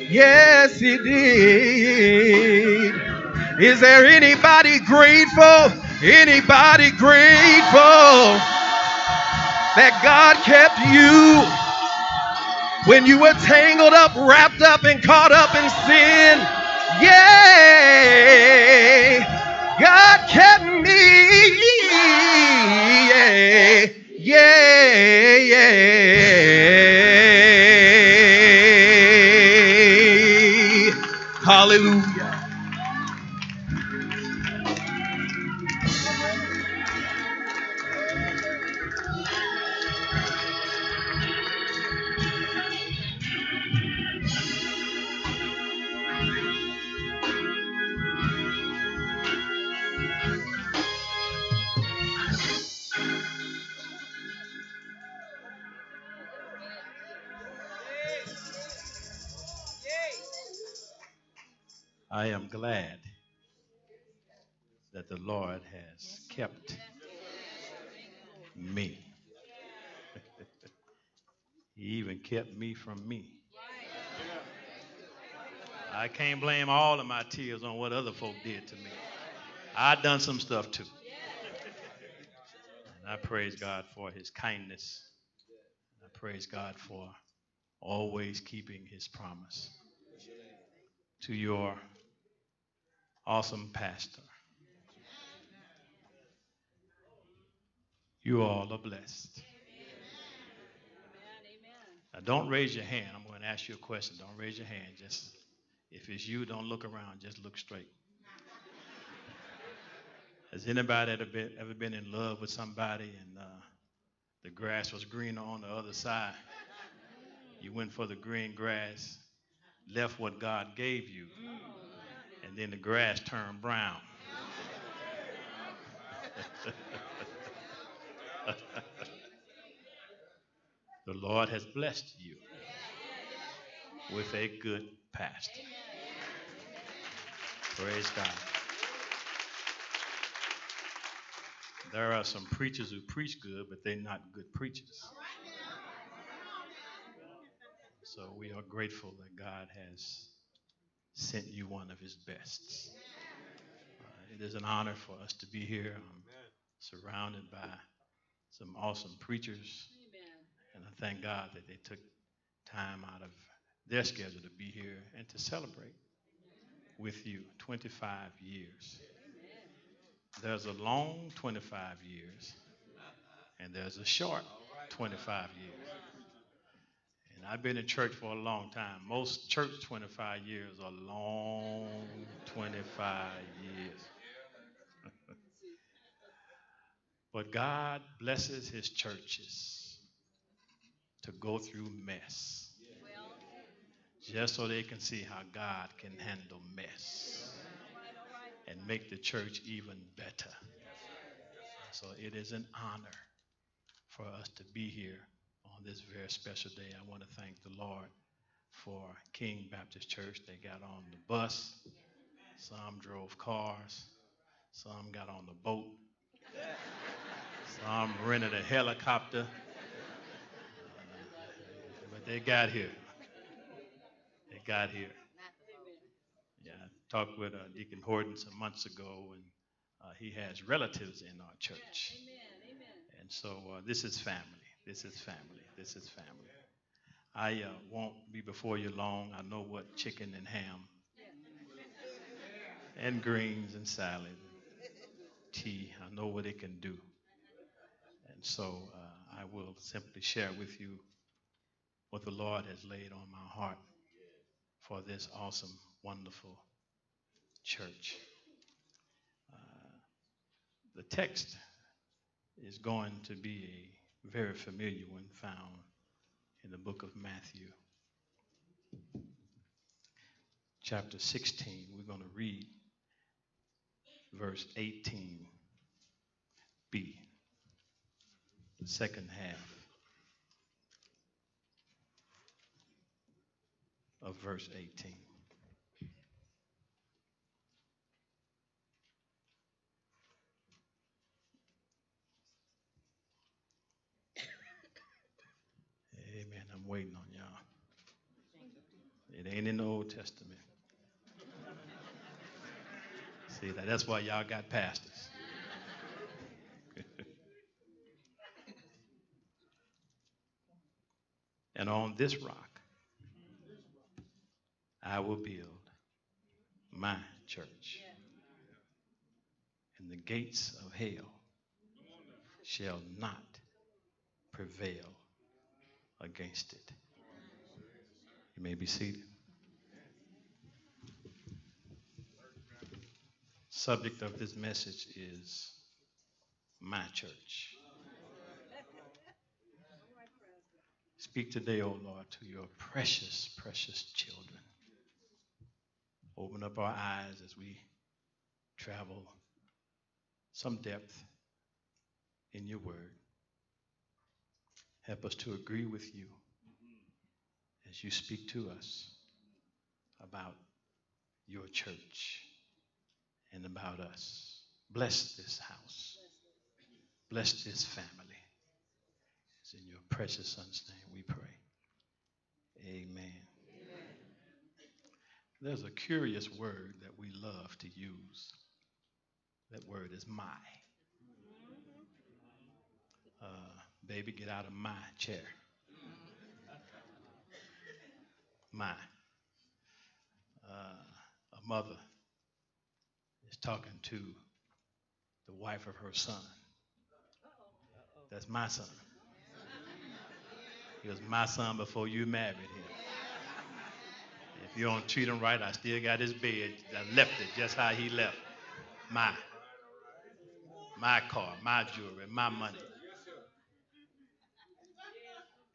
Yes, He did. Is there anybody grateful? Anybody grateful that God kept you when you were tangled up, wrapped up, and caught up in sin? Yeah, God kept me. Yeah, yeah. Hallelujah. I am glad that the Lord has kept me. He even kept me from me. I can't blame all of my tears on what other folk did to me. I done some stuff too. And I praise God for His kindness. I praise God for always keeping His promise. To your awesome pastor, you all are blessed. Now, don't raise your hand. I'm going to ask you a question. Don't raise your hand. Just if it's you, don't look around. Just look straight. Has anybody ever been in love with somebody and the grass was greener on the other side? You went for the green grass, left what God gave you, and then the grass turned brown. The Lord has blessed you with a good pastor. Praise God. There are some preachers who preach good, but they're not good preachers. So we are grateful that God has sent you one of His best. It is an honor for us to be here. I'm surrounded by some awesome preachers, and I thank God that they took time out of their schedule to be here and to celebrate with you 25 years. There's a long 25 years, and there's a short 25 years. And I've been in church for a long time. Most church 25 years are long 25 years. But God blesses His churches to go through mess, just so they can see how God can handle mess and make the church even better. So it is an honor for us to be here on this very special day. I want to thank the Lord for King Baptist Church. They got on the bus, some drove cars, some got on the boat, some rented a helicopter, but they got here. They got here. Yeah, I talked with Deacon Horton some months ago, and he has relatives in our church. And so this is family. This is family. This is family. I won't be before you long. I know what chicken and ham and greens and salad, tea, I know what it can do. And so I will simply share with you what the Lord has laid on my heart for this awesome, wonderful church. The text is going to be a very familiar one found in the book of Matthew, chapter 16. We're going to read verse 18b, the second half of verse 18. Amen. I'm waiting on y'all. It ain't in the Old Testament. See, that's why y'all got pastors. And on this rock, I will build my church. And the gates of hell shall not prevail against it. You may be seated. Subject of this message is my church. Speak today, O Lord, to your precious, precious children. Open up our eyes as we travel some depth in your word. Help us to agree with you as you speak to us about your church and about us. Bless this house. Bless this family. It's in your precious son's name we pray. Amen. There's a curious word that we love to use. That word is my. Baby, get out of my chair. My. A mother is talking to the wife of her son. That's my son. He was my son before you married him. If you don't treat him right, I still got his bed. I left it just how he left. My car, my jewelry, my money.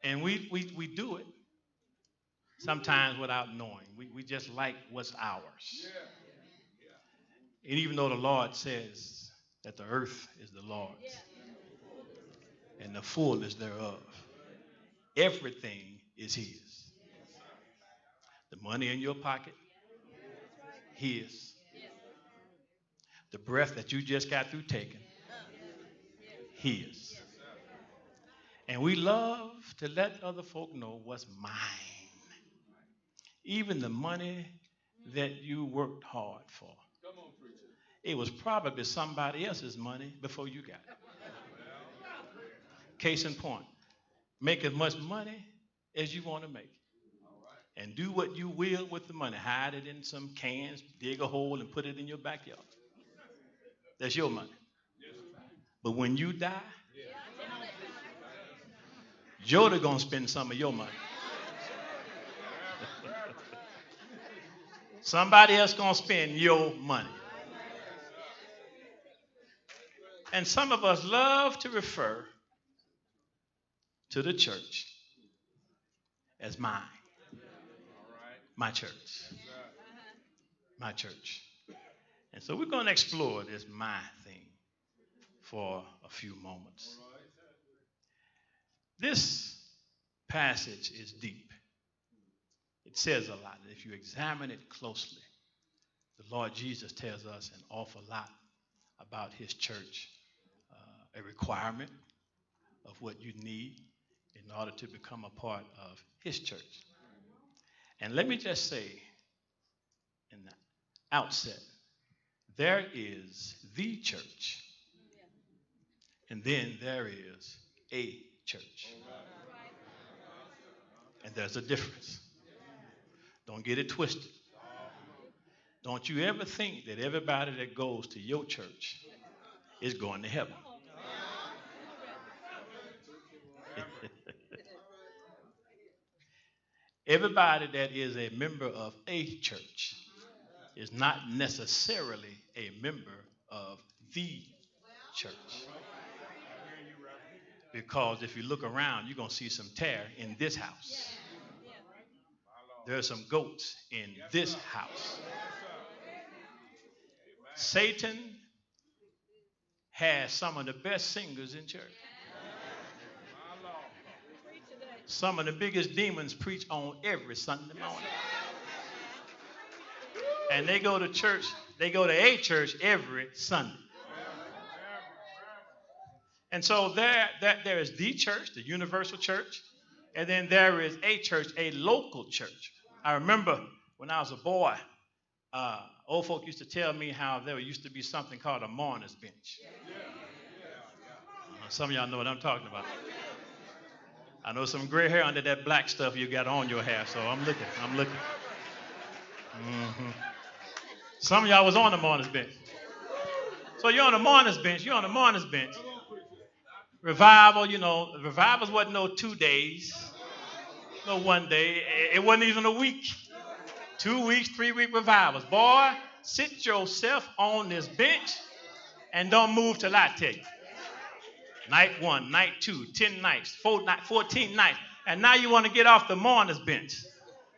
And we do it sometimes without knowing. We just like what's ours. And even though the Lord says that the earth is the Lord's and the fullness thereof, everything is his. The money in your pocket, his. The breath that you just got through taking, his. And we love to let other folk know what's mine. Even the money that you worked hard for. It was probably somebody else's money before you got it. Case in point, make as much money as you want to make. And do what you will with the money. Hide it in some cans, dig a hole, and put it in your backyard. That's your money. But when you die, Joda gonna spend some of your money. Somebody else gonna spend your money. And some of us love to refer to the church as mine. My church. My church. And so we're going to explore this my thing for a few moments. This passage is deep. It says a lot. If you examine it closely, the Lord Jesus tells us an awful lot about his church, a requirement of what you need in order to become a part of his church. And let me just say in the outset, there is the church, and then there is a church. And there's a difference. Don't get it twisted. Don't you ever think that everybody that goes to your church is going to heaven. Everybody that is a member of a church is not necessarily a member of the church. Because if you look around, you're going to see some tear in this house. There are some goats in this house. Satan has some of the best singers in church. Some of the biggest demons preach on every Sunday morning. And they go to church, they go to a church every Sunday. And so there is the church, the universal church, and then there is a church, a local church. I remember when I was a boy, old folk used to tell me how there used to be something called a mourner's bench. Some of y'all know what I'm talking about. I know some gray hair under that black stuff you got on your hair, so I'm looking. Mm-hmm. Some of y'all was on the mourner's bench. So you're on the mourner's bench. Revival, revivals wasn't no 2 days, no 1 day. It wasn't even a week. 2 weeks, 3-week revivals. Boy, sit yourself on this bench and don't move till I tell you. Night 1, night 2, 10 nights, 14 nights. And now you want to get off the mourner's bench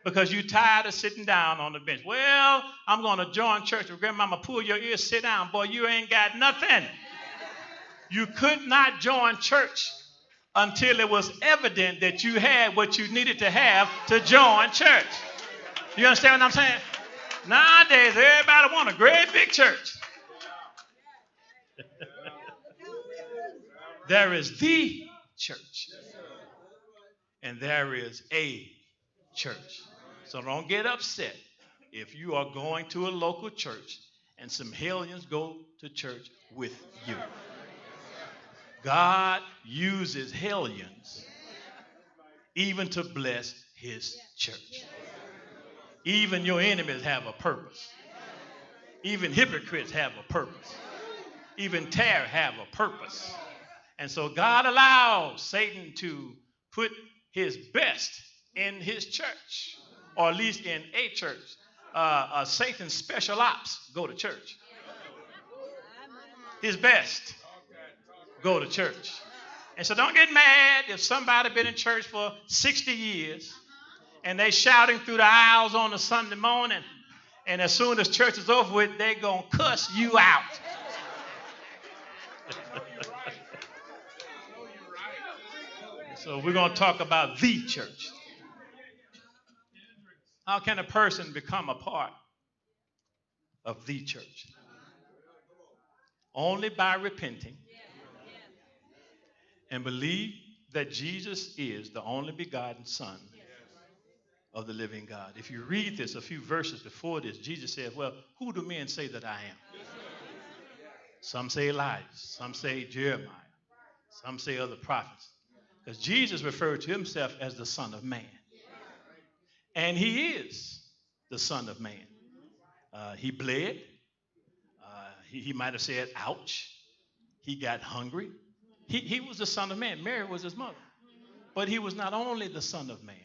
because you're tired of sitting down on the bench. Well, I'm going to join church. Well, grandmama, pull your ears, sit down. Boy, you ain't got nothing. You could not join church until it was evident that you had what you needed to have to join church. You understand what I'm saying? Nowadays, everybody want a great big church. There is the church, and there is a church. So don't get upset if you are going to a local church and some hellions go to church with you. God uses hellions even to bless his church. Even your enemies have a purpose. Even hypocrites have a purpose. Even terror have a purpose. And so God allows Satan to put his best in his church, or at least in a church. Satan's special ops go to church. His best go to church. And so don't get mad if somebody been in church for 60 years and they shouting through the aisles on a Sunday morning, and as soon as church is over with, they going to cuss you out. So we're going to talk about the church. How can a person become a part of the church? Only by repenting and believe that Jesus is the only begotten Son of the living God. If you read this, a few verses before this, Jesus said, well, who do men say that I am? Some say Elijah, some say Jeremiah, some say other prophets. Because Jesus referred to himself as the Son of Man. And he is the Son of Man. He bled. He might have said, ouch. He got hungry. He was the Son of Man. Mary was his mother. But he was not only the Son of Man.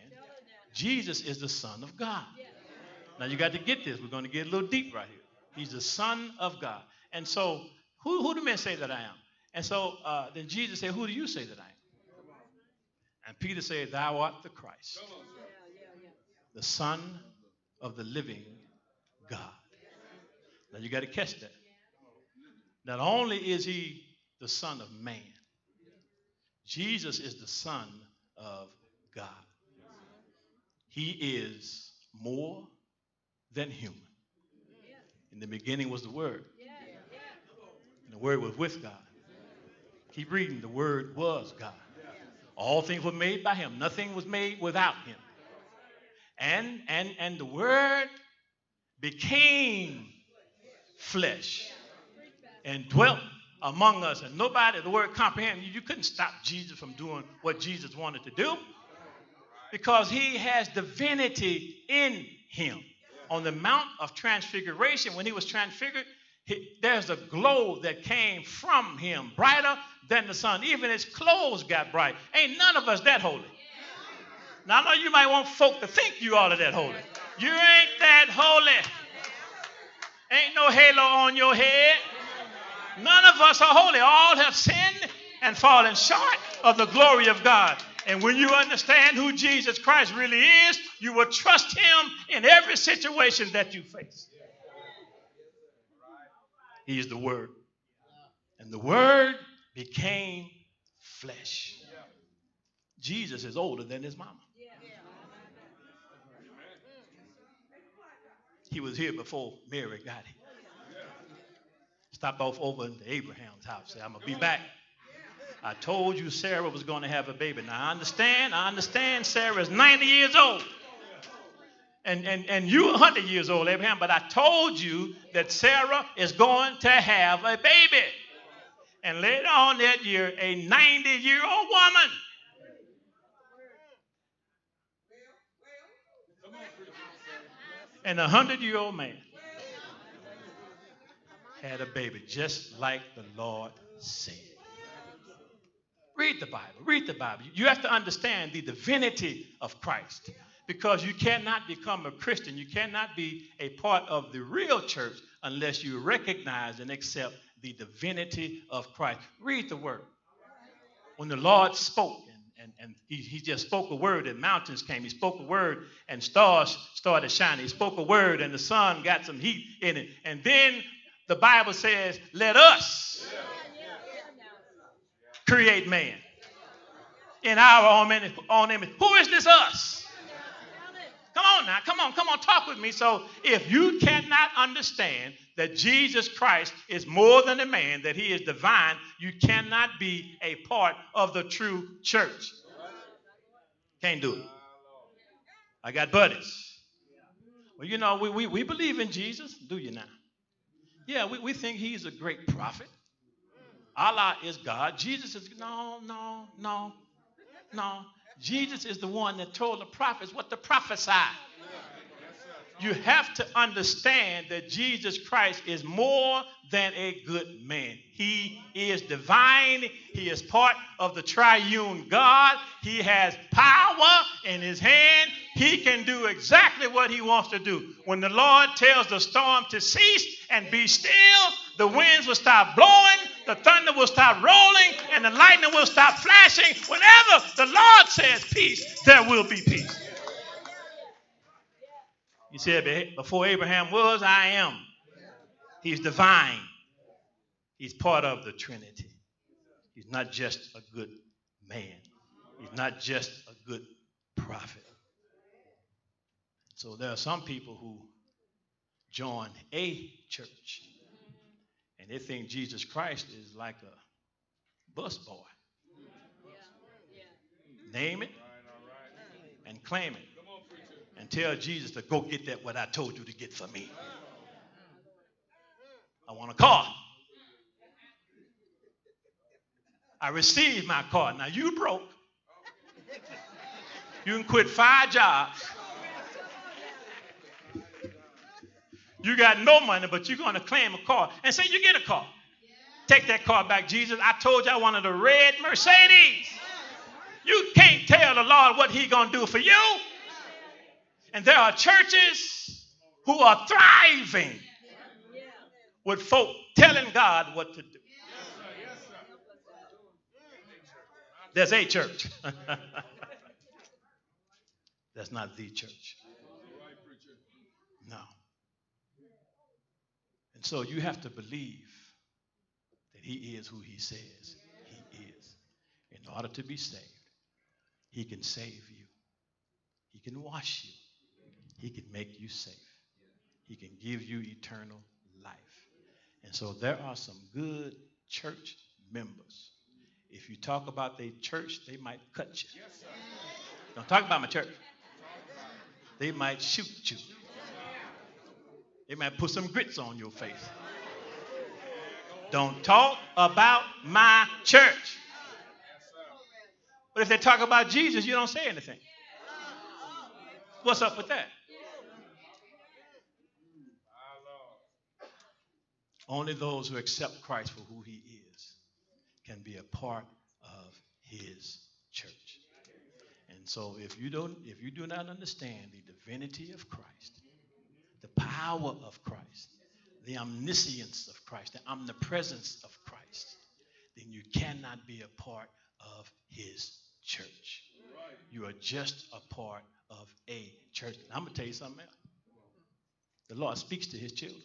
Jesus is the Son of God. Now you got to get this. We're going to get a little deep right here. He's the Son of God. And so who do men say that I am? And so then Jesus said, who do you say that I am? And Peter said, thou art the Christ, the Son of the living God. Now you got to catch that. Not only is he the Son of Man, Jesus is the Son of God. He is more than human. In the beginning was the Word. And the Word was with God. Keep reading. The Word was God. All things were made by him. Nothing was made without him. And the Word became flesh and dwelt among us, and nobody, the word comprehend, you couldn't stop Jesus from doing what Jesus wanted to do because he has divinity in him. On the Mount of Transfiguration, when he was transfigured, there's a glow that came from him, brighter than the sun. Even his clothes got bright. Ain't none of us that holy. Now, I know you might want folk to think you all are that holy. You ain't that holy. Ain't no halo on your head. None of us are holy. All have sinned and fallen short of the glory of God. And when you understand who Jesus Christ really is, you will trust him in every situation that you face. He is the Word. And the Word became flesh. Jesus is older than his mama. He was here before Mary got him. Stopped off over into Abraham's house. Said, I'm going to be back. I told you Sarah was going to have a baby. Now, I understand Sarah is 90 years old. And you 100 years old, Abraham, but I told you that Sarah is going to have a baby. And later on that year, a 90-year-old woman and a 100-year-old man had a baby, just like the Lord said. Read the Bible. Read the Bible. You have to understand the divinity of Christ because you cannot become a Christian. You cannot be a part of the real church unless you recognize and accept the divinity of Christ. Read the word. When the Lord spoke, and he just spoke a word and mountains came. He spoke a word and stars started shining. He spoke a word and the sun got some heat in it. And then the Bible says, let us create man in our own image. Who is this us? Come on now. Come on, talk with me. So if you cannot understand that Jesus Christ is more than a man, that he is divine, you cannot be a part of the true church. Can't do it. I got buddies. Well, you know, we believe in Jesus. Do you now? Yeah, we think he's a great prophet. Allah is God. Jesus is, no. Jesus is the one that told the prophets what to prophesy. You have to understand that Jesus Christ is more than a good man. He is divine. He is part of the triune God. He has power in his hand. He can do exactly what he wants to do. When the Lord tells the storm to cease and be still, the winds will stop blowing, the thunder will stop rolling, and the lightning will stop flashing. Whenever the Lord says peace, there will be peace. He said, before Abraham was, I am. He's divine. He's part of the Trinity. He's not just a good man. He's not just a good prophet. So there are some people who join a church and they think Jesus Christ is like a bus boy. Name it and claim it. And tell Jesus to go get that what I told you to get for me. I want a car. I received my car. Now you broke. You can quit 5 jobs. You got no money, but you're going to claim a car and say you get a car. Take that car back, Jesus. I told you I wanted a red Mercedes. You can't tell the Lord what he's going to do for you. And there are churches who are thriving with folk telling God what to do. There's a church. That's not the church. No. And so you have to believe that he is who he says he is. In order to be saved, he can save you. He can wash you. He can make you safe. He can give you eternal life. And so there are some good church members. If you talk about their church, they might cut you. Don't talk about my church. They might shoot you. They might put some grits on your face. Don't talk about my church. But if they talk about Jesus, you don't say anything. What's up with that? Only those who accept Christ for who he is can be a part of his church. And so if you do not understand the divinity of Christ, the power of Christ, the omniscience of Christ, the omnipresence of Christ, then you cannot be a part of his church. You are just a part of a church. And I'm going to tell you something else. The Lord speaks to his children.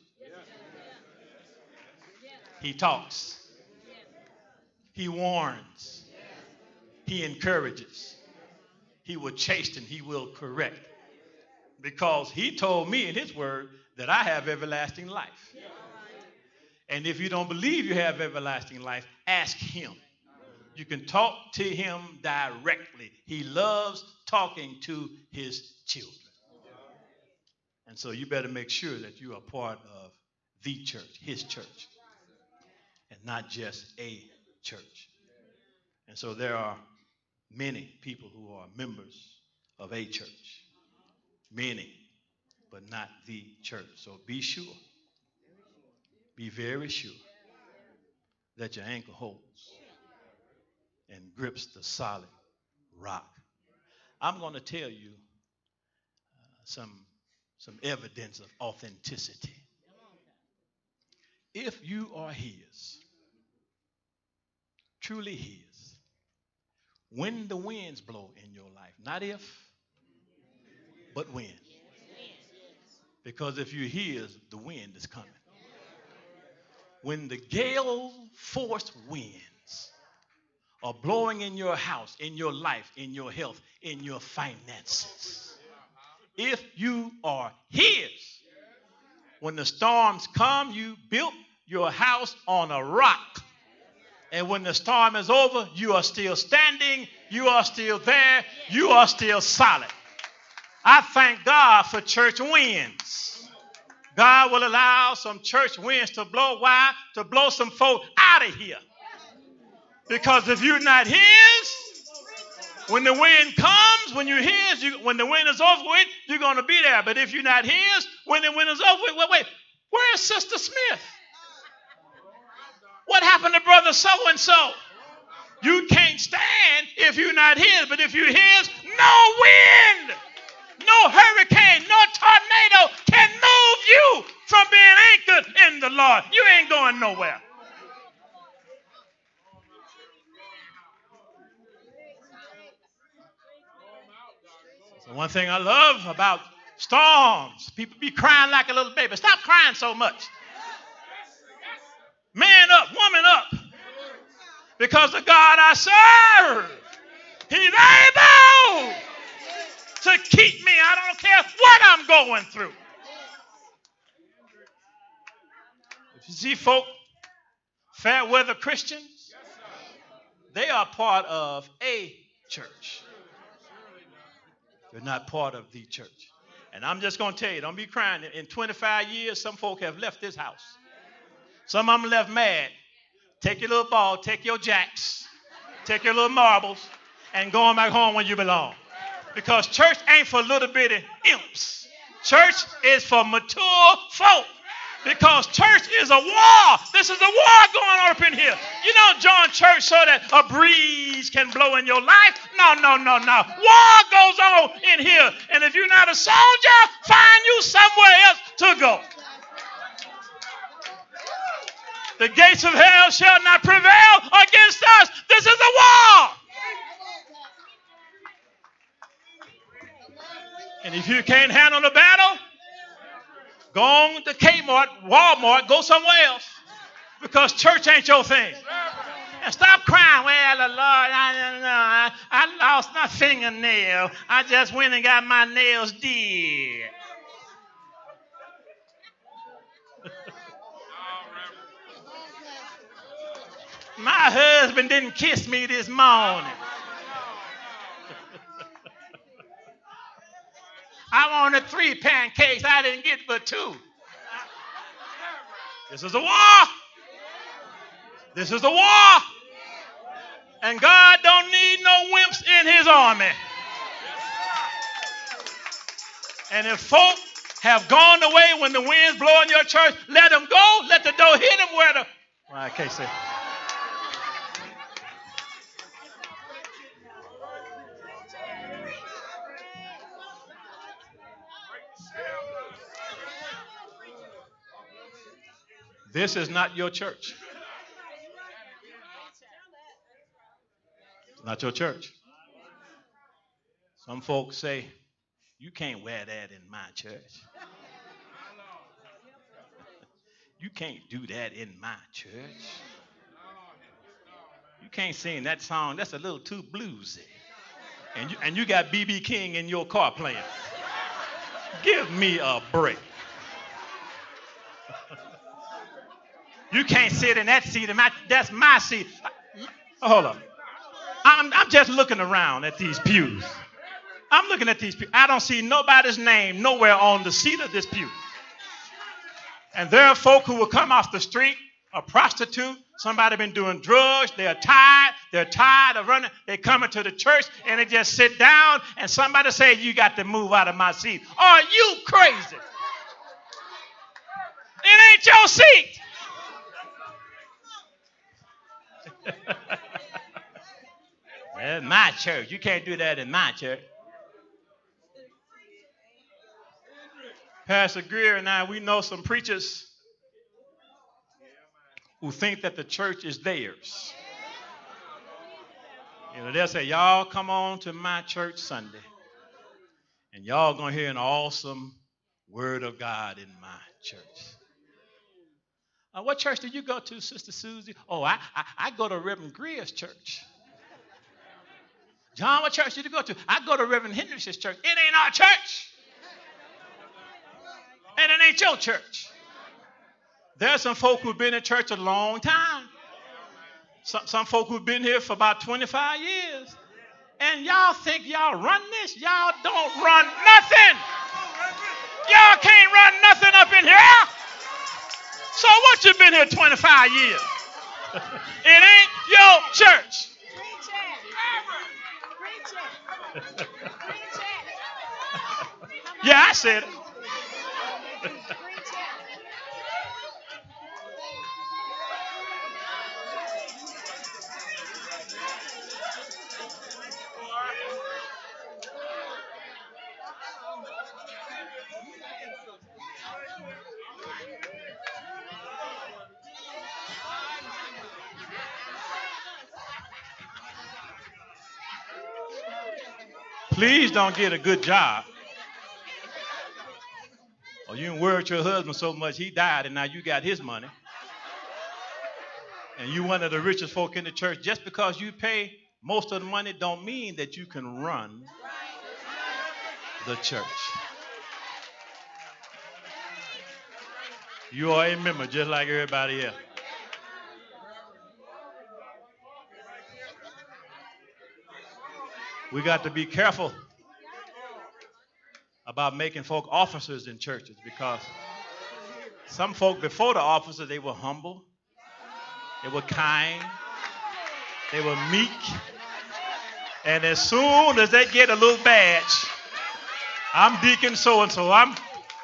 He talks. He warns. He encourages. He will chasten. He will correct. Because he told me in his word that I have everlasting life. And if you don't believe you have everlasting life, ask him. You can talk to him directly. He loves talking to his children. And so you better make sure that you are part of the church, his church, and not just a church. And so there are many people who are members of a church. Many, but not the church. So be sure. Be very sure that your anchor holds and grips the solid rock. I'm going to tell you some evidence of authenticity. If you are his, truly his, when the winds blow in your life, not if, but when. Because if you're his, the wind is coming. When the gale force winds are blowing in your house, in your life, in your health, in your finances, if you are his, when the storms come, you built your house on a rock. And when the storm is over, you are still standing, you are still there, you are still solid. I thank God for church winds. God will allow some church winds to blow. Why? To blow some folk out of here. Because if you're not his, when the wind comes, when you're his, when the wind is over with, you're going to be there. But if you're not his, when the wind is over with, wait, where's Sister Smith? What happened to brother so-and-so? You can't stand if you're not his. But if you're his, no wind, no hurricane, no tornado can move you from being anchored in the Lord. You ain't going nowhere. So one thing I love about storms, people be crying like a little baby. Stop crying so much. Man up, woman up. Because the God I serve, he's able to keep me. I don't care what I'm going through. If you see folk, fair weather Christians, they are part of a church. They're not part of the church. And I'm just going to tell you, don't be crying. In 25 years, some folk have left this house. Some of them left mad. Take your little ball, take your jacks, take your little marbles, and go on back home where you belong. Because church ain't for little bitty imps. Church is for mature folk. Because church is a war. This is a war going on up in here. You don't join church so that a breeze can blow in your life. No. War goes on in here. And if you're not a soldier, find you somewhere else to go. The gates of hell shall not prevail against us. This is a war. And if you can't handle the battle, go on to Kmart, Walmart, go somewhere else. Because church ain't your thing. And stop crying. Well, the Lord, I lost my fingernail. I just went and got my nails did. My husband didn't kiss me this morning. I wanted 3 pancakes. I didn't get but 2. This is a war. This is a war. And God don't need no wimps in his army. And if folk have gone away when the wind's blowing your church, let them go. Let the door hit them where the... Well, I can't say. This is not your church. It's not your church. Some folks say, you can't wear that in my church. You can't do that in my church. You can't sing that song. That's a little too bluesy. And you got B.B. King in your car playing. Give me a break. You can't sit in that seat. That's my seat. Hold on. I'm just looking around at these pews. I'm looking at these pews. I don't see nobody's name nowhere on the seat of this pew. And there are folk who will come off the street, a prostitute, somebody been doing drugs, they're tired of running, they come into the church and they just sit down and somebody say, you got to move out of my seat. Are you crazy? It ain't your seat. That's my church. You can't do that in my church. Pastor Greer and I, we know some preachers who think that the church is theirs. You know, they'll say, y'all come on to my church Sunday, and y'all going to hear an awesome word of God in my church. What church did you go to, Sister Susie? Oh, I go to Reverend Greer's church. John, what church did you go to? I go to Reverend Hendricks' church. It ain't our church. And it ain't your church. There's some folk who've been in church a long time. Some folk who've been here for about 25 years. And y'all think y'all run this? Y'all don't run nothing. Y'all can't run nothing up in here. So what you been here 25 years? It ain't your church. Yeah, I said it. Please don't get a good job. Or you didn't worry your husband so much he died and now you got his money. And you one of the richest folk in the church. Just because you pay most of the money don't mean that you can run the church. You are a member just like everybody else. We got to be careful about making folk officers in churches because some folk before the officer, they were humble, they were kind, they were meek, and as soon as they get a little badge, I'm deacon so-and-so,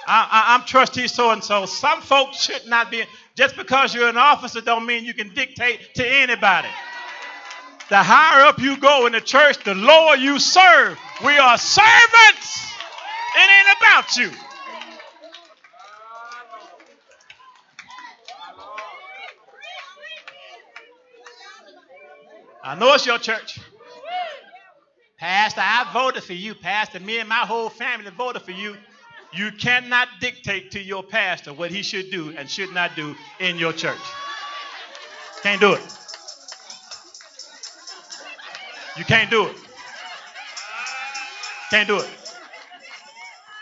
I'm trustee so-and-so. Some folks should not be, just because you're an officer don't mean you can dictate to anybody. The higher up you go in the church, the lower you serve. We are servants. It ain't about you. I know it's your church. Pastor, I voted for you. Pastor, me and my whole family voted for you. You cannot dictate to your pastor what he should do and should not do in your church. Can't do it. You can't do it. Can't do it.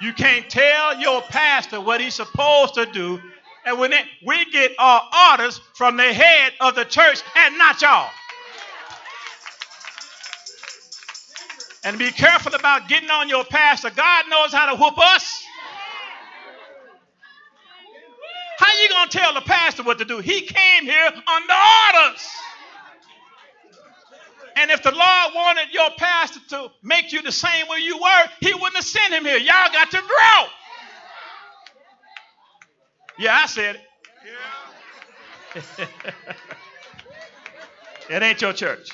You can't tell your pastor what he's supposed to do. And when we get our orders from the head of the church and not y'all. And be careful about getting on your pastor. God knows how to whoop us. How you going to tell the pastor what to do. He came here under orders. And if the Lord wanted your pastor to make you the same way you were, he wouldn't have sent him here. Y'all got to grow. Yeah, I said it. It ain't your church.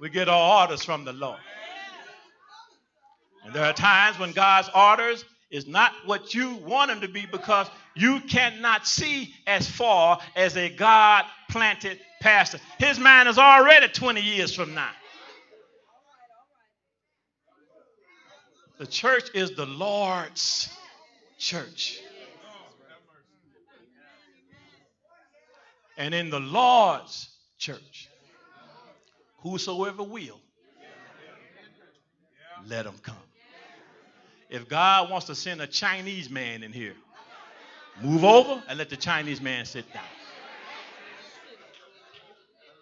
We get our orders from the Lord. And there are times when God's orders is not what you want them to be because you cannot see as far as a God-planted pastor. His mind is already 20 years from now. The church is the Lord's church. And in the Lord's church, whosoever will, let him come. If God wants to send a Chinese man in here, move over and let the Chinese man sit down.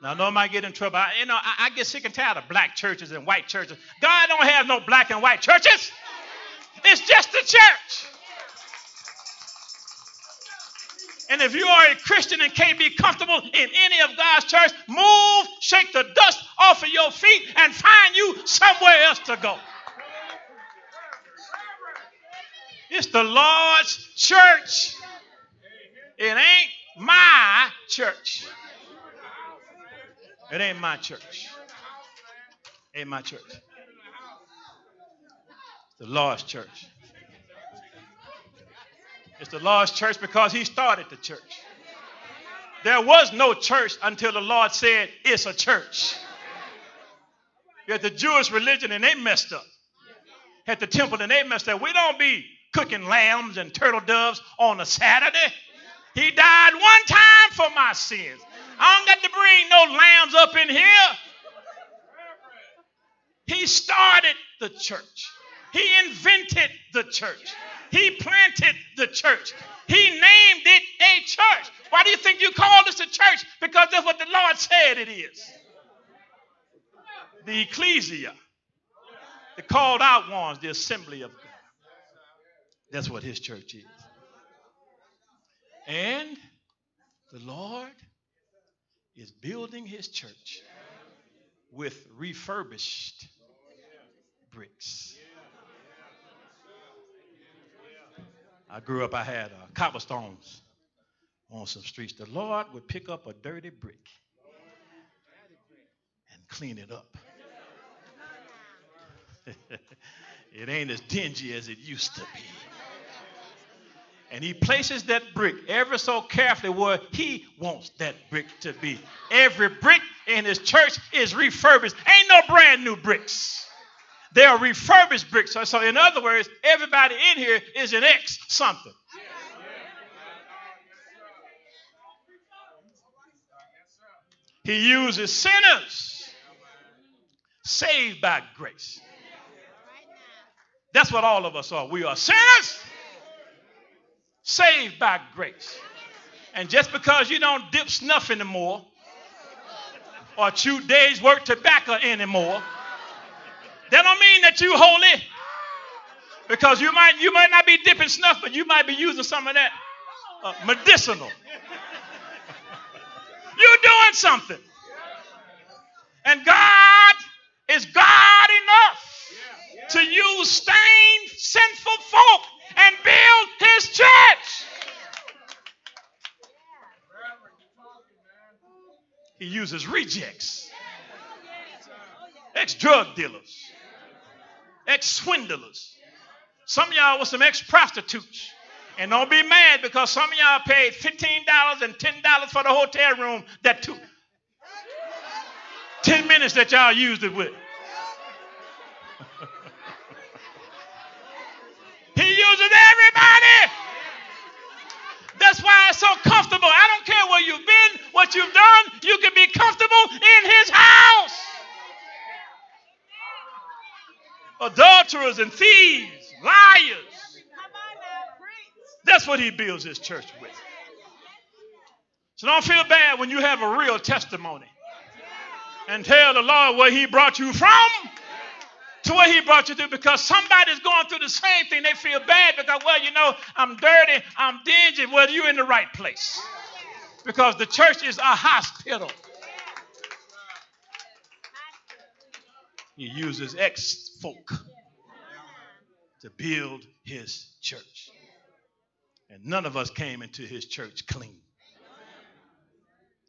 Now, I know I might get in trouble. I get sick and tired of black churches and white churches. God don't have no black and white churches. It's just the church. And if you are a Christian and can't be comfortable in any of God's church, move, shake the dust off of your feet, and find you somewhere else to go. It's the Lord's church. It ain't my church. It ain't my church. Ain't my church. It's the Lord's church. It's the Lord's church because he started the church. There was no church until the Lord said it's a church. You had the Jewish religion and they messed up. Had the temple and they messed up. We don't be cooking lambs and turtle doves on a Saturday. He died one time for my sins. I don't got to bring no lambs up in here. He started the church. He invented the church. He planted the church. He named it a church. Why do you think you call this a church? Because that's what the Lord said it is. The ecclesia, the called out ones, the assembly of God. That's what his church is. And the Lord is building his church with refurbished bricks. I grew up, I had cobblestones on some streets. The Lord would pick up a dirty brick and clean it up. It ain't as dingy as it used to be. And he places that brick ever so carefully where he wants that brick to be. Every brick in his church is refurbished. Ain't no brand new bricks. They are refurbished bricks. So in other words, everybody in here is an ex something. He uses sinners saved by grace. That's what all of us are. We are sinners saved by grace. And just because you don't dip snuff anymore or chew days' work tobacco anymore, that don't mean that you holy. Because you might not be dipping snuff, but you might be using some of that medicinal. You're doing something. And God is God enough to use stained, sinful folk and build his church. He uses rejects, ex-drug dealers, ex-swindlers. Some of y'all were some ex-prostitutes. And don't be mad because some of y'all paid $15 and $10 for the hotel room that took 10 minutes that y'all used it with. He uses everybody. That's why it's so comfortable. I don't care where you've been, what you've done. You can be comfortable in his house. Adulterers and thieves, liars. That's what he builds his church with. So don't feel bad when you have a real testimony. And tell the Lord where he brought you from to where he brought you to, because somebody's going through the same thing. They feel bad because, well, you know, I'm dirty, I'm dingy. Well, you're in the right place, because the church is a hospital. He uses ex-folk to build his church. And none of us came into his church clean.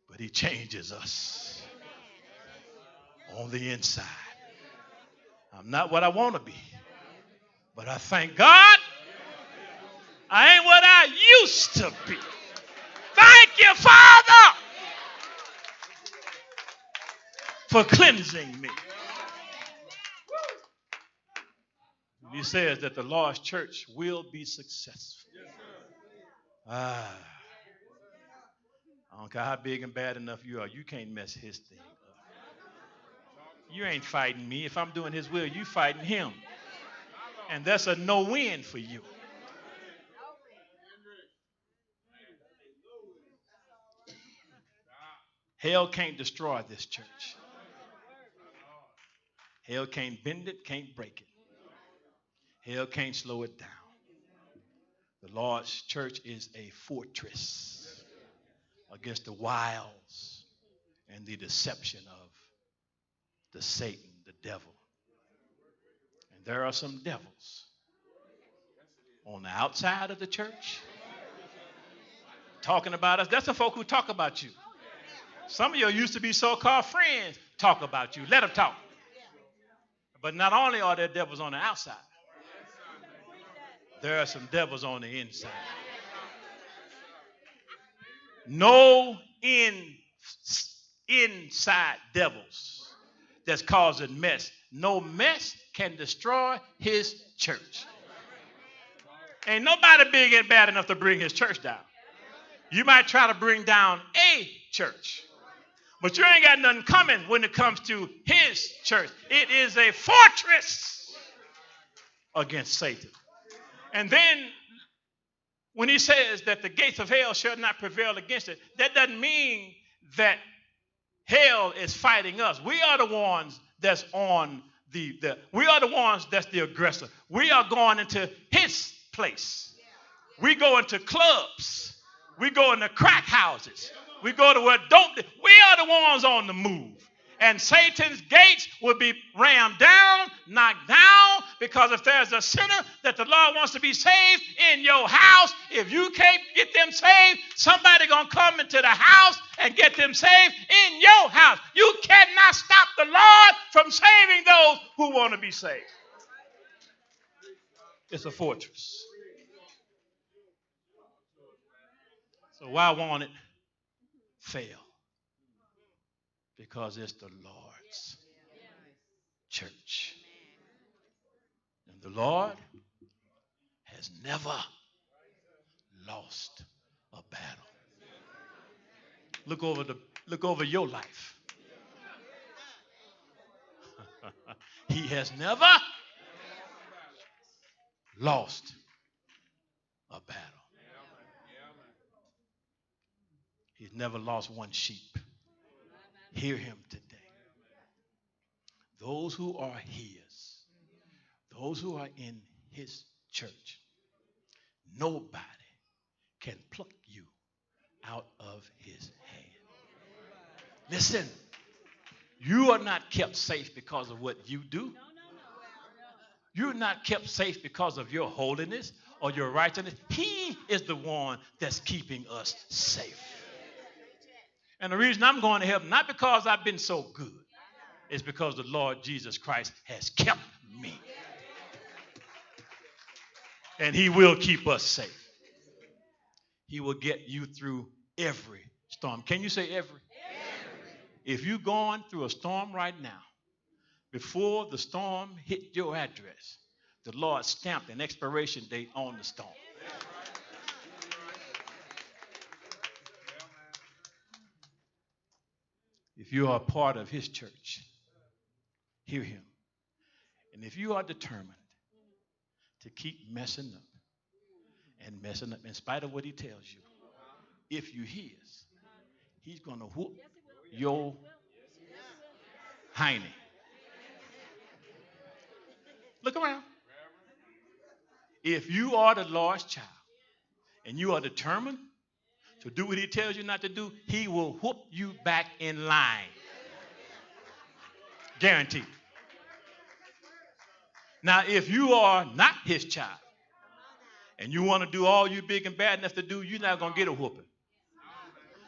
But he changes us on the inside. I'm not what I want to be, but I thank God I ain't what I used to be. Thank you, Father, for cleansing me. He says that the Lord's church will be successful. I don't care how big and bad enough you are, you can't mess his thing up. You ain't fighting me. If I'm doing his will, you fighting him. And that's a no-win for you. Hell can't destroy this church. Hell can't bend it, can't break it. Hell can't slow it down. The Lord's church is a fortress against the wiles and the deception of the Satan, the devil. And there are some devils on the outside of the church talking about us. That's the folk who talk about you. Some of you used to be so-called friends talk about you. Let them talk. But not only are there devils on the outside, there are some devils on the inside. No inside devils that's causing mess. No mess can destroy his church. Ain't nobody big and bad enough to bring his church down. You might try to bring down a church, but you ain't got nothing coming when it comes to his church. It is a fortress against Satan. And then when he says that the gates of hell shall not prevail against it, that doesn't mean that hell is fighting us. We are the ones that's on we are the ones that's the aggressor. We are going into his place. We go into clubs. We go into crack houses. We go to where we are the ones on the move. And Satan's gates will be rammed down, knocked down, because if there's a sinner that the Lord wants to be saved in your house, if you can't get them saved, somebody going to come into the house and get them saved in your house. You cannot stop the Lord from saving those who want to be saved. It's a fortress. So why won't it fail? Because it's the Lord's church. And the Lord has never lost a battle. Look over your life. He has never lost a battle. He's never lost one sheep. Hear him today. Those who are his, those who are in his church, nobody can pluck you out of his hand. Listen, you are not kept safe because of what you do. You're not kept safe because of your holiness or your righteousness. He is the one that's keeping us safe. And the reason I'm going to heaven, not because I've been so good, is because the Lord Jesus Christ has kept me. And he will keep us safe. He will get you through every storm. Can you say every? If you're going through a storm right now, before the storm hit your address, the Lord stamped an expiration date on the storm. If you are a part of his church, hear him. And if you are determined to keep messing up in spite of what he tells you, if you his, he's going to whoop your hiney. Look around. If you are the Lord's child and you are determined to do what he tells you not to do, he will whoop you back in line. Guaranteed. Now, if you are not his child and you want to do all you big and bad enough to do, you're not going to get a whooping.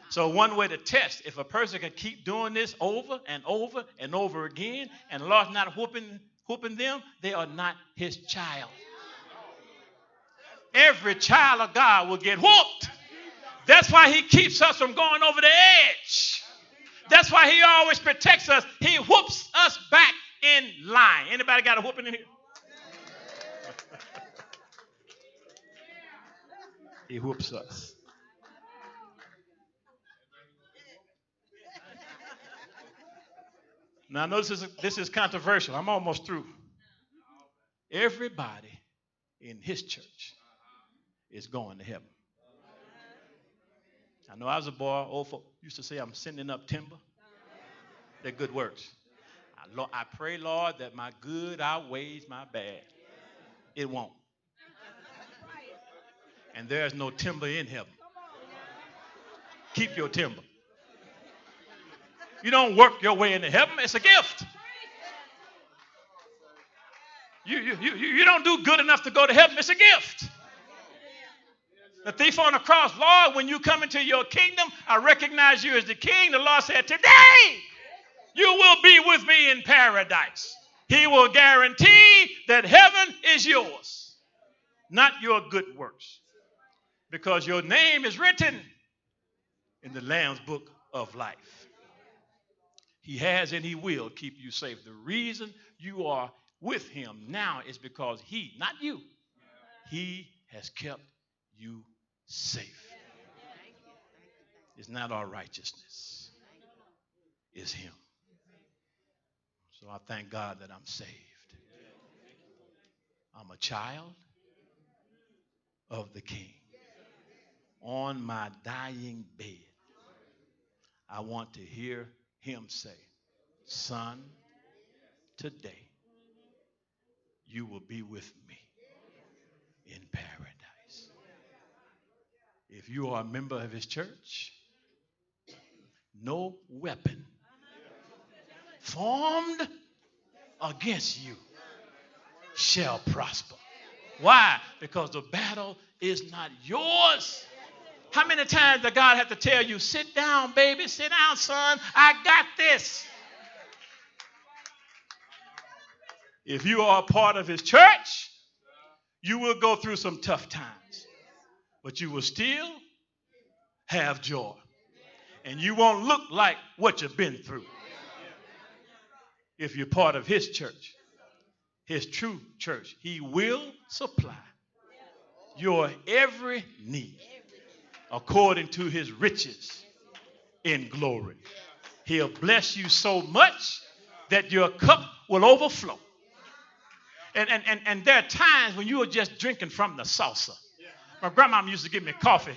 So one way to test if a person can keep doing this over and over and over again and the Lord's not whooping them, they are not his child. Every child of God will get whooped. That's why he keeps us from going over the edge. That's why he always protects us. He whoops us back in line. Anybody got a whooping in here? He whoops us. Now, notice this is controversial. I'm almost through. Everybody in his church is going to heaven. I know I was a boy, old folk used to say I'm sending up timber. They're good works. I pray, Lord, that my good outweighs my bad. It won't. And there's no timber in heaven. Keep your timber. You don't work your way into heaven. It's a gift. You don't do good enough to go to heaven. It's a gift. The thief on the cross, Lord, when you come into your kingdom, I recognize you as the king. The Lord said, today you will be with me in paradise. He will guarantee that heaven is yours, not your good works, because your name is written in the Lamb's book of life. He has and he will keep you safe. The reason you are with him now is because he, not you, he has kept you safe. It's not our righteousness. It's him. So I thank God that I'm saved. I'm a child of the King. On my dying bed, I want to hear him say, son, today you will be with me in paradise. If you are a member of his church, no weapon formed against you shall prosper. Why? Because the battle is not yours. How many times does God have to tell you, sit down, baby, sit down, son, I got this. If you are a part of his church, you will go through some tough times, but you will still have joy. And you won't look like what you've been through. If you're part of his church, his true church, he will supply your every need according to his riches in glory. He'll bless you so much that your cup will overflow. And there are times when you are just drinking from the saucer. My grandmama used to give me coffee.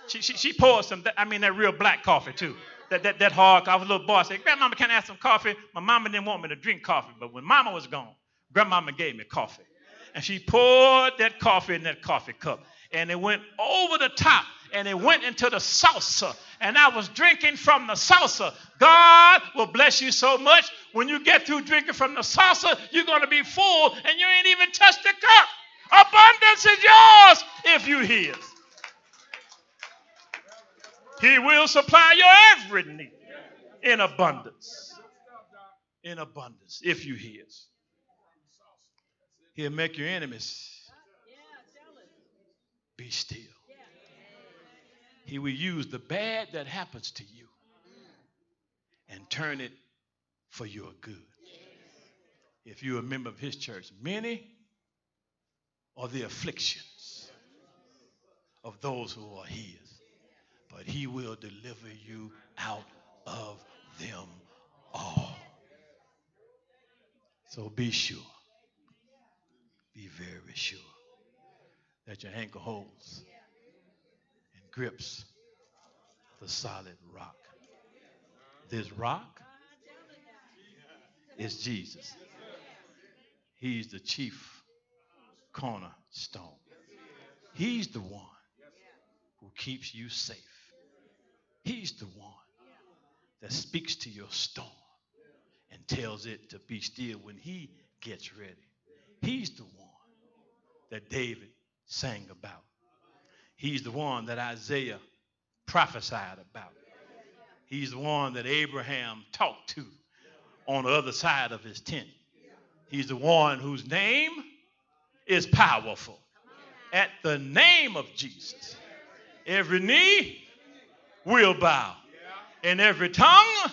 She poured some, that real black coffee too. That hard coffee. I was a little boy. I said, Grandmama, can I have some coffee? My mama didn't want me to drink coffee. But when mama was gone, Grandmama gave me coffee. And she poured that coffee in that coffee cup. And it went over the top. And it went into the saucer. And I was drinking from the saucer. God will bless you so much. When you get through drinking from the saucer, you're going to be full. And you ain't even touched the cup. Abundance is yours if you his. He will supply your every need in abundance. In abundance, if you his. He'll make your enemies be still. He will use the bad that happens to you and turn it for your good. If you're a member of his church, many are the afflictions of those who are his, but he will deliver you out of them all. So be sure, be very sure that your anchor holds and grips the solid rock. This rock is Jesus. He's the chief cornerstone. He's the one who keeps you safe. He's the one that speaks to your storm and tells it to be still when he gets ready. He's the one that David sang about. He's the one that Isaiah prophesied about. He's the one that Abraham talked to on the other side of his tent. He's the one whose name is powerful. At the name of Jesus, every knee will bow and every tongue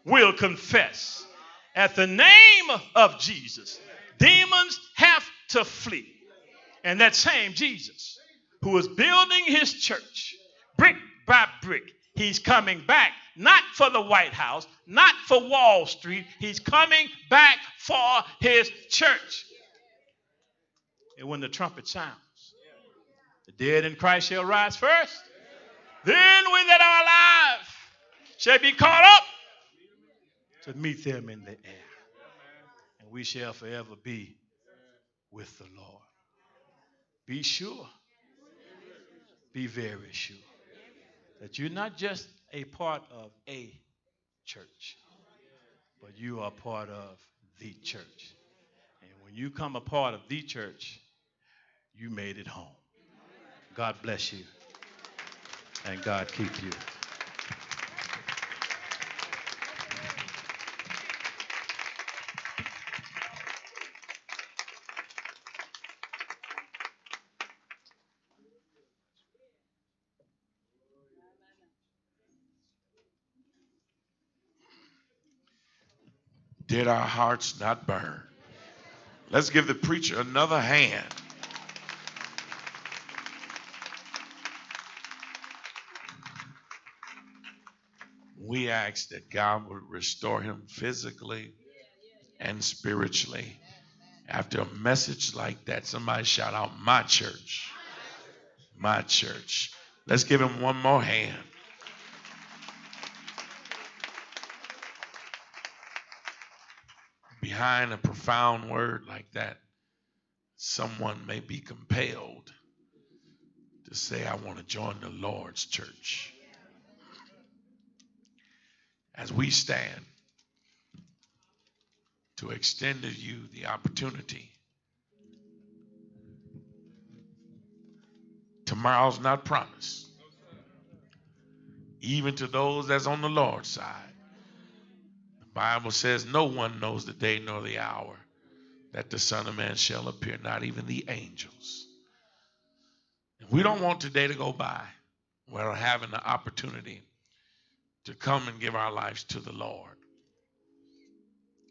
will confess. At the name of Jesus, demons have to flee. And that same Jesus who is building his church brick by brick, he's coming back, not for the White House, not for Wall Street. He's coming back for his church. And when the trumpet sounds, the dead in Christ shall rise first. Then we that are alive shall be caught up to meet them in the air. And we shall forever be with the Lord. Be sure, be very sure that you're not just a part of a church, but you are part of the church. And when you come a part of the church, you made it home. God bless you, and God keep you. Did our hearts not burn? Let's give the preacher another hand. We ask that God would restore him physically and spiritually. After a message like that, somebody shout out, my church. My church. Let's give him one more hand. Behind a profound word like that, someone may be compelled to say, I want to join the Lord's church. As we stand to extend to you the opportunity, tomorrow's not promised, even to those that's on the Lord's side. The Bible says no one knows the day nor the hour that the Son of Man shall appear, not even the angels. And we don't want today to go by without having the opportunity to come and give our lives to the Lord.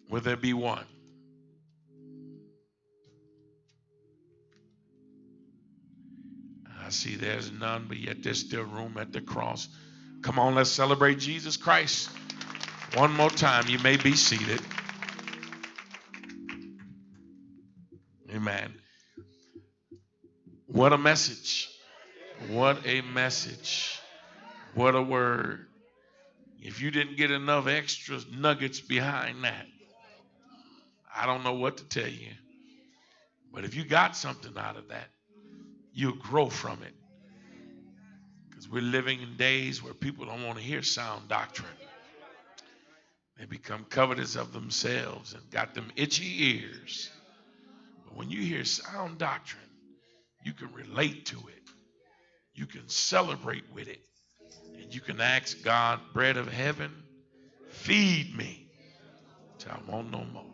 Will there be one? I see there's none, but yet there's still room at the cross. Come on, let's celebrate Jesus Christ. One more time, you may be seated. Amen. What a message. What a message. What a word. If you didn't get enough extra nuggets behind that, I don't know what to tell you. But if you got something out of that, you'll grow from it. Because we're living in days where people don't want to hear sound doctrine. They become covetous of themselves and got them itchy ears. But when you hear sound doctrine, you can relate to it. You can celebrate with it. And you can ask God, bread of heaven, feed me till I want no more.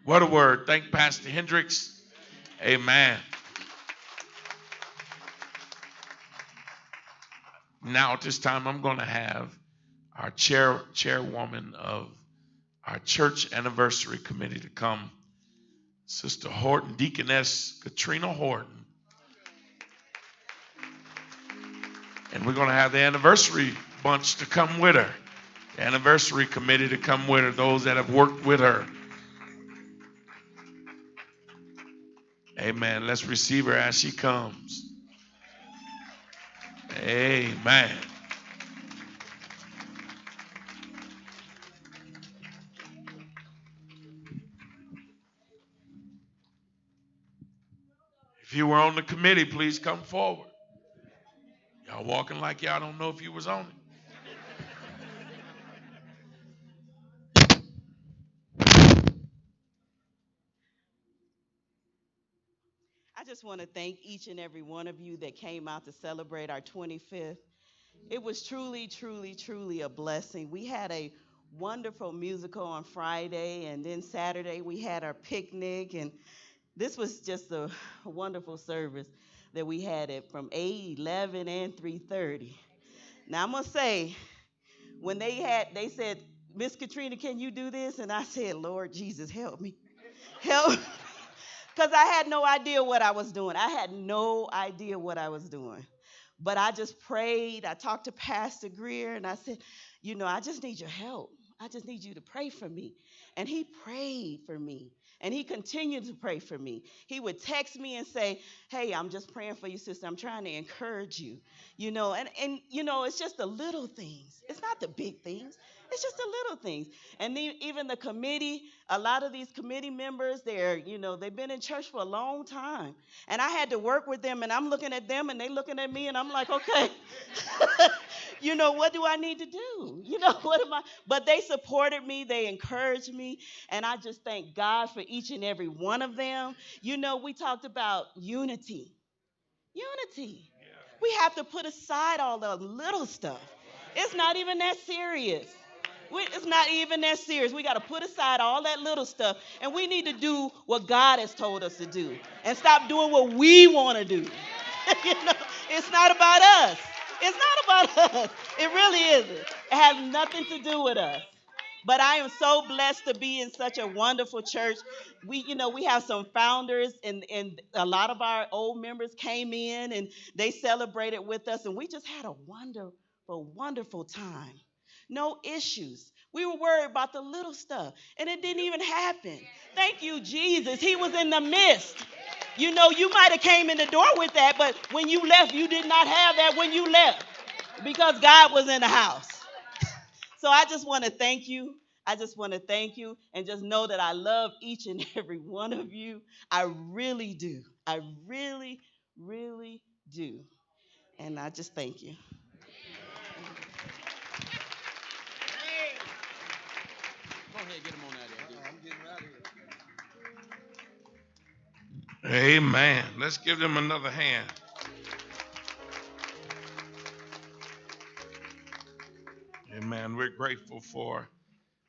What a word. Thank Pastor Hendricks. Amen. Now at this time, I'm going to have our chairwoman of our church anniversary committee to come, Sister Horton, Deaconess Katrina Horton. And we're going to have the anniversary bunch to come with her, the anniversary committee to come with her, those that have worked with her. Amen. Let's receive her as she comes. Amen. If you were on the committee, please come forward. Y'all walking like y'all don't know if you was on it. I just want to thank each and every one of you that came out to celebrate our 25th. It was truly, truly, truly a blessing. We had a wonderful musical on Friday, and then Saturday we had our picnic, and this was just a wonderful service that we had it from 8, 11, and 3:30. Now I'm gonna say, when they said, Miss Katrina, can you do this? And I said, Lord Jesus, help me. Help. Because I had no idea what I was doing. I had no idea what I was doing. But I just prayed. I talked to Pastor Greer and I said, I just need your help. I just need you to pray for me. And he prayed for me. And he continued to pray for me. He would text me and say, hey, I'm just praying for you, sister. I'm trying to encourage you. It's just the little things. It's not the big things. It's just the little things. And even the committee, a lot of these committee members, they've been in church for a long time. And I had to work with them, and I'm looking at them, and they looking at me, and I'm like, okay, what do I need to do? What am I? But they supported me. They encouraged me. And I just thank God for each and every one of them. We talked about unity. Unity. We have to put aside all the little stuff. It's not even that serious. It's not even that serious. We got to put aside all that little stuff, and we need to do what God has told us to do and stop doing what we want to do. It's not about us. It's not about us. It really isn't. It has nothing to do with us. But I am so blessed to be in such a wonderful church. We have some founders, and a lot of our old members came in, and they celebrated with us, and we just had a wonderful, wonderful time. No issues. We were worried about the little stuff, and it didn't even happen. Thank you, Jesus. He was in the midst. You might have came in the door with that, but when you left, you did not have that when you left because God was in the house. So I just want to thank you. I just want to thank you and just know that I love each and every one of you. I really do. I really, really do. And I just thank you. Go ahead, get him on out of here. I'm getting out of here. Amen. Let's give them another hand. Amen. We're grateful for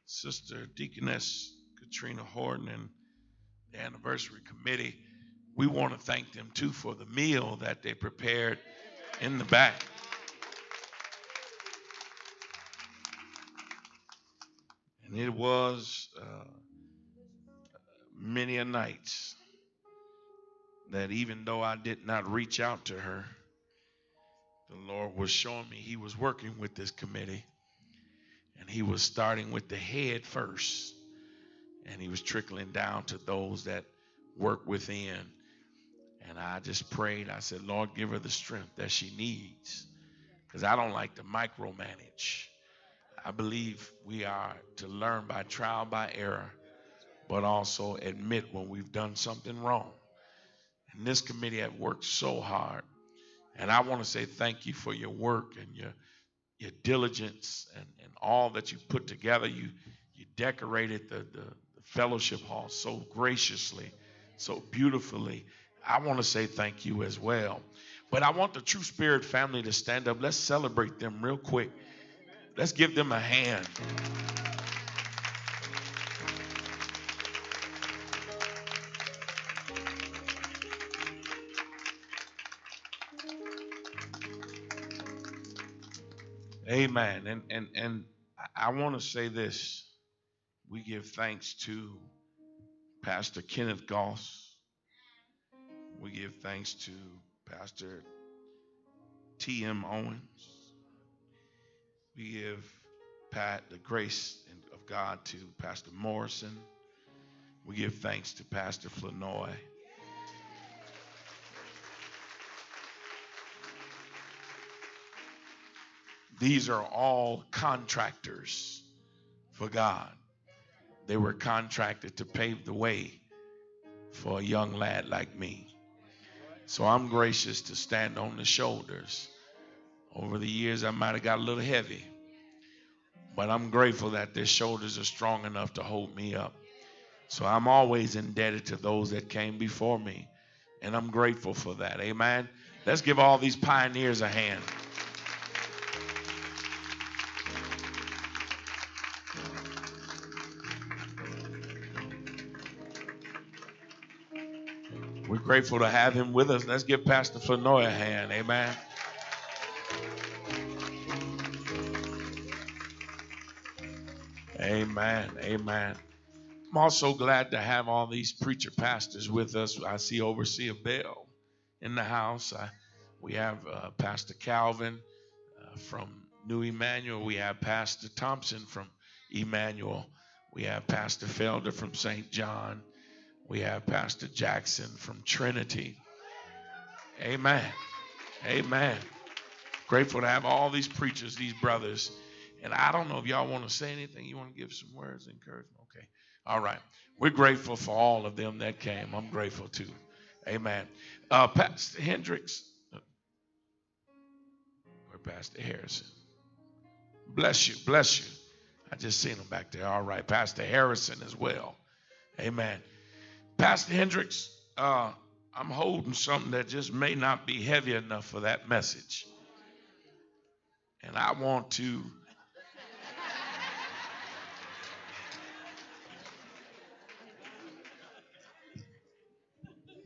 Sister Deaconess Katrina Horton and the anniversary committee. We want to thank them too for the meal that they prepared in the back. And it was many a nights that even though I did not reach out to her, the Lord was showing me he was working with this committee. And he was starting with the head first. And he was trickling down to those that work within. And I just prayed. I said, Lord, give her the strength that she needs. Because I don't like to micromanage. I believe we are to learn by trial by error, but also admit when we've done something wrong. And this committee have worked so hard. And I want to say thank you for your work and your diligence and all that you put together. You decorated the fellowship hall so graciously, so beautifully. I want to say thank you as well. But I want the True Spirit family to stand up. Let's celebrate them real quick. Let's give them a hand. Amen. And I want to say this. We give thanks to Pastor Kenneth Goss. We give thanks to Pastor T.M. Owens. We give the grace of God to Pastor Morrison. We give thanks to Pastor Flanoy. These are all contractors for God. They were contracted to pave the way for a young lad like me. So I'm gracious to stand on the shoulders. Over the years, I might have got a little heavy, but I'm grateful that their shoulders are strong enough to hold me up. So I'm always indebted to those that came before me, and I'm grateful for that. Amen. Let's give all these pioneers a hand. We're grateful to have him with us. Let's give Pastor Flanoy a hand. Amen. Amen. Amen. I'm also glad to have all these preacher pastors with us. I see Overseer Bell in the house. We have Pastor Calvin from New Emmanuel. We have Pastor Thompson from Emmanuel. We have Pastor Felder from St. John. We have Pastor Jackson from Trinity. Amen. Amen. Grateful to have all these preachers, these brothers. And I don't know if y'all want to say anything. You want to give some words of encouragement? Okay. All right. We're grateful for all of them that came. I'm grateful too. Amen. Pastor Hendricks. Or Pastor Harrison. Bless you. Bless you. I just seen him back there. All right. Pastor Harrison as well. Amen. Pastor Hendricks, I'm holding something that just may not be heavy enough for that message. And I want to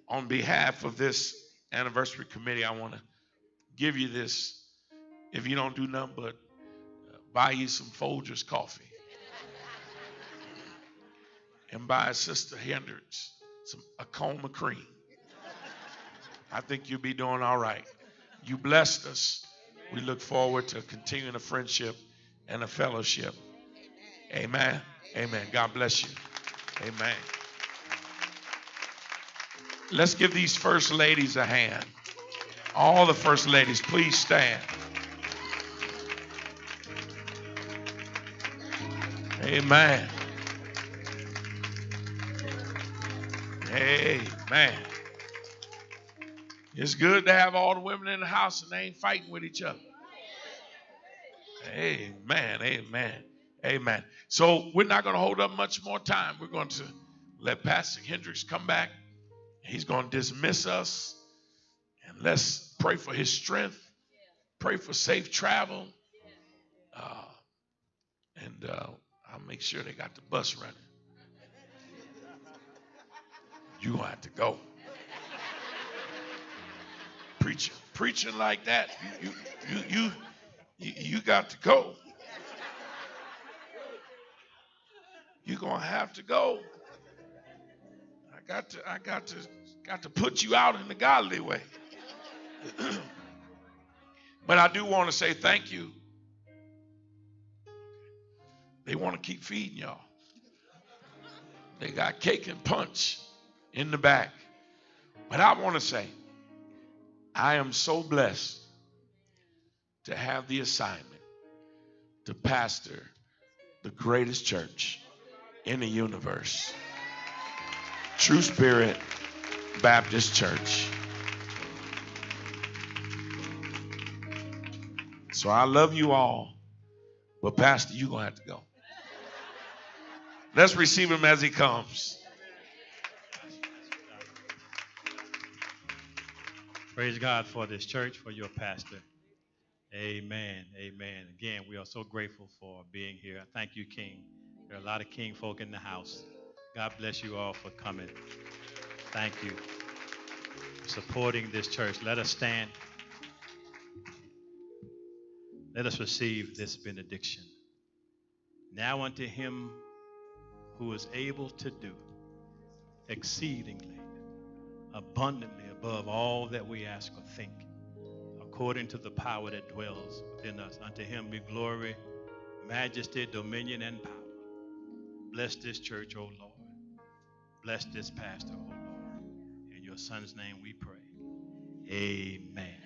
on behalf of this anniversary committee, I want to give you this. If you don't do nothing but buy you some Folgers coffee and buy Sister Hendricks a comb of cream. I think you'll be doing all right. You blessed us. We look forward to continuing a friendship and a fellowship. Amen. Amen. God bless you. Amen. Let's give these first ladies a hand. All the first ladies, please stand. Amen. Amen. It's good to have all the women in the house and they ain't fighting with each other. Amen. Amen. Amen. So we're not going to hold up much more time. We're going to let Pastor Hendricks come back. He's going to dismiss us. And let's pray for his strength. Pray for safe travel. And I'll make sure they got the bus running. You're going to have to go. Preaching like that, you got to go. You're going to have to go. I got to put you out in the godly way. But I do want to say thank you. They want to keep feeding y'all. They got cake and punch in the back. But I want to say, I am so blessed to have the assignment to pastor the greatest church in the universe. True Spirit Baptist Church. So I love you all, but Pastor, you're going to have to go. Let's receive him as he comes. Praise God for this church, for your pastor. Amen. Amen. Again, we are so grateful for being here. Thank you, King. There are a lot of King folk in the house. God bless you all for coming. Thank you for supporting this church. Let us stand. Let us receive this benediction. Now unto him who is able to do exceedingly, abundantly above all that we ask or think, according to the power that dwells within us. Unto him be glory, majesty, dominion, and power. Bless this church, O Lord. Bless this pastor, O Lord. In your son's name we pray. Amen.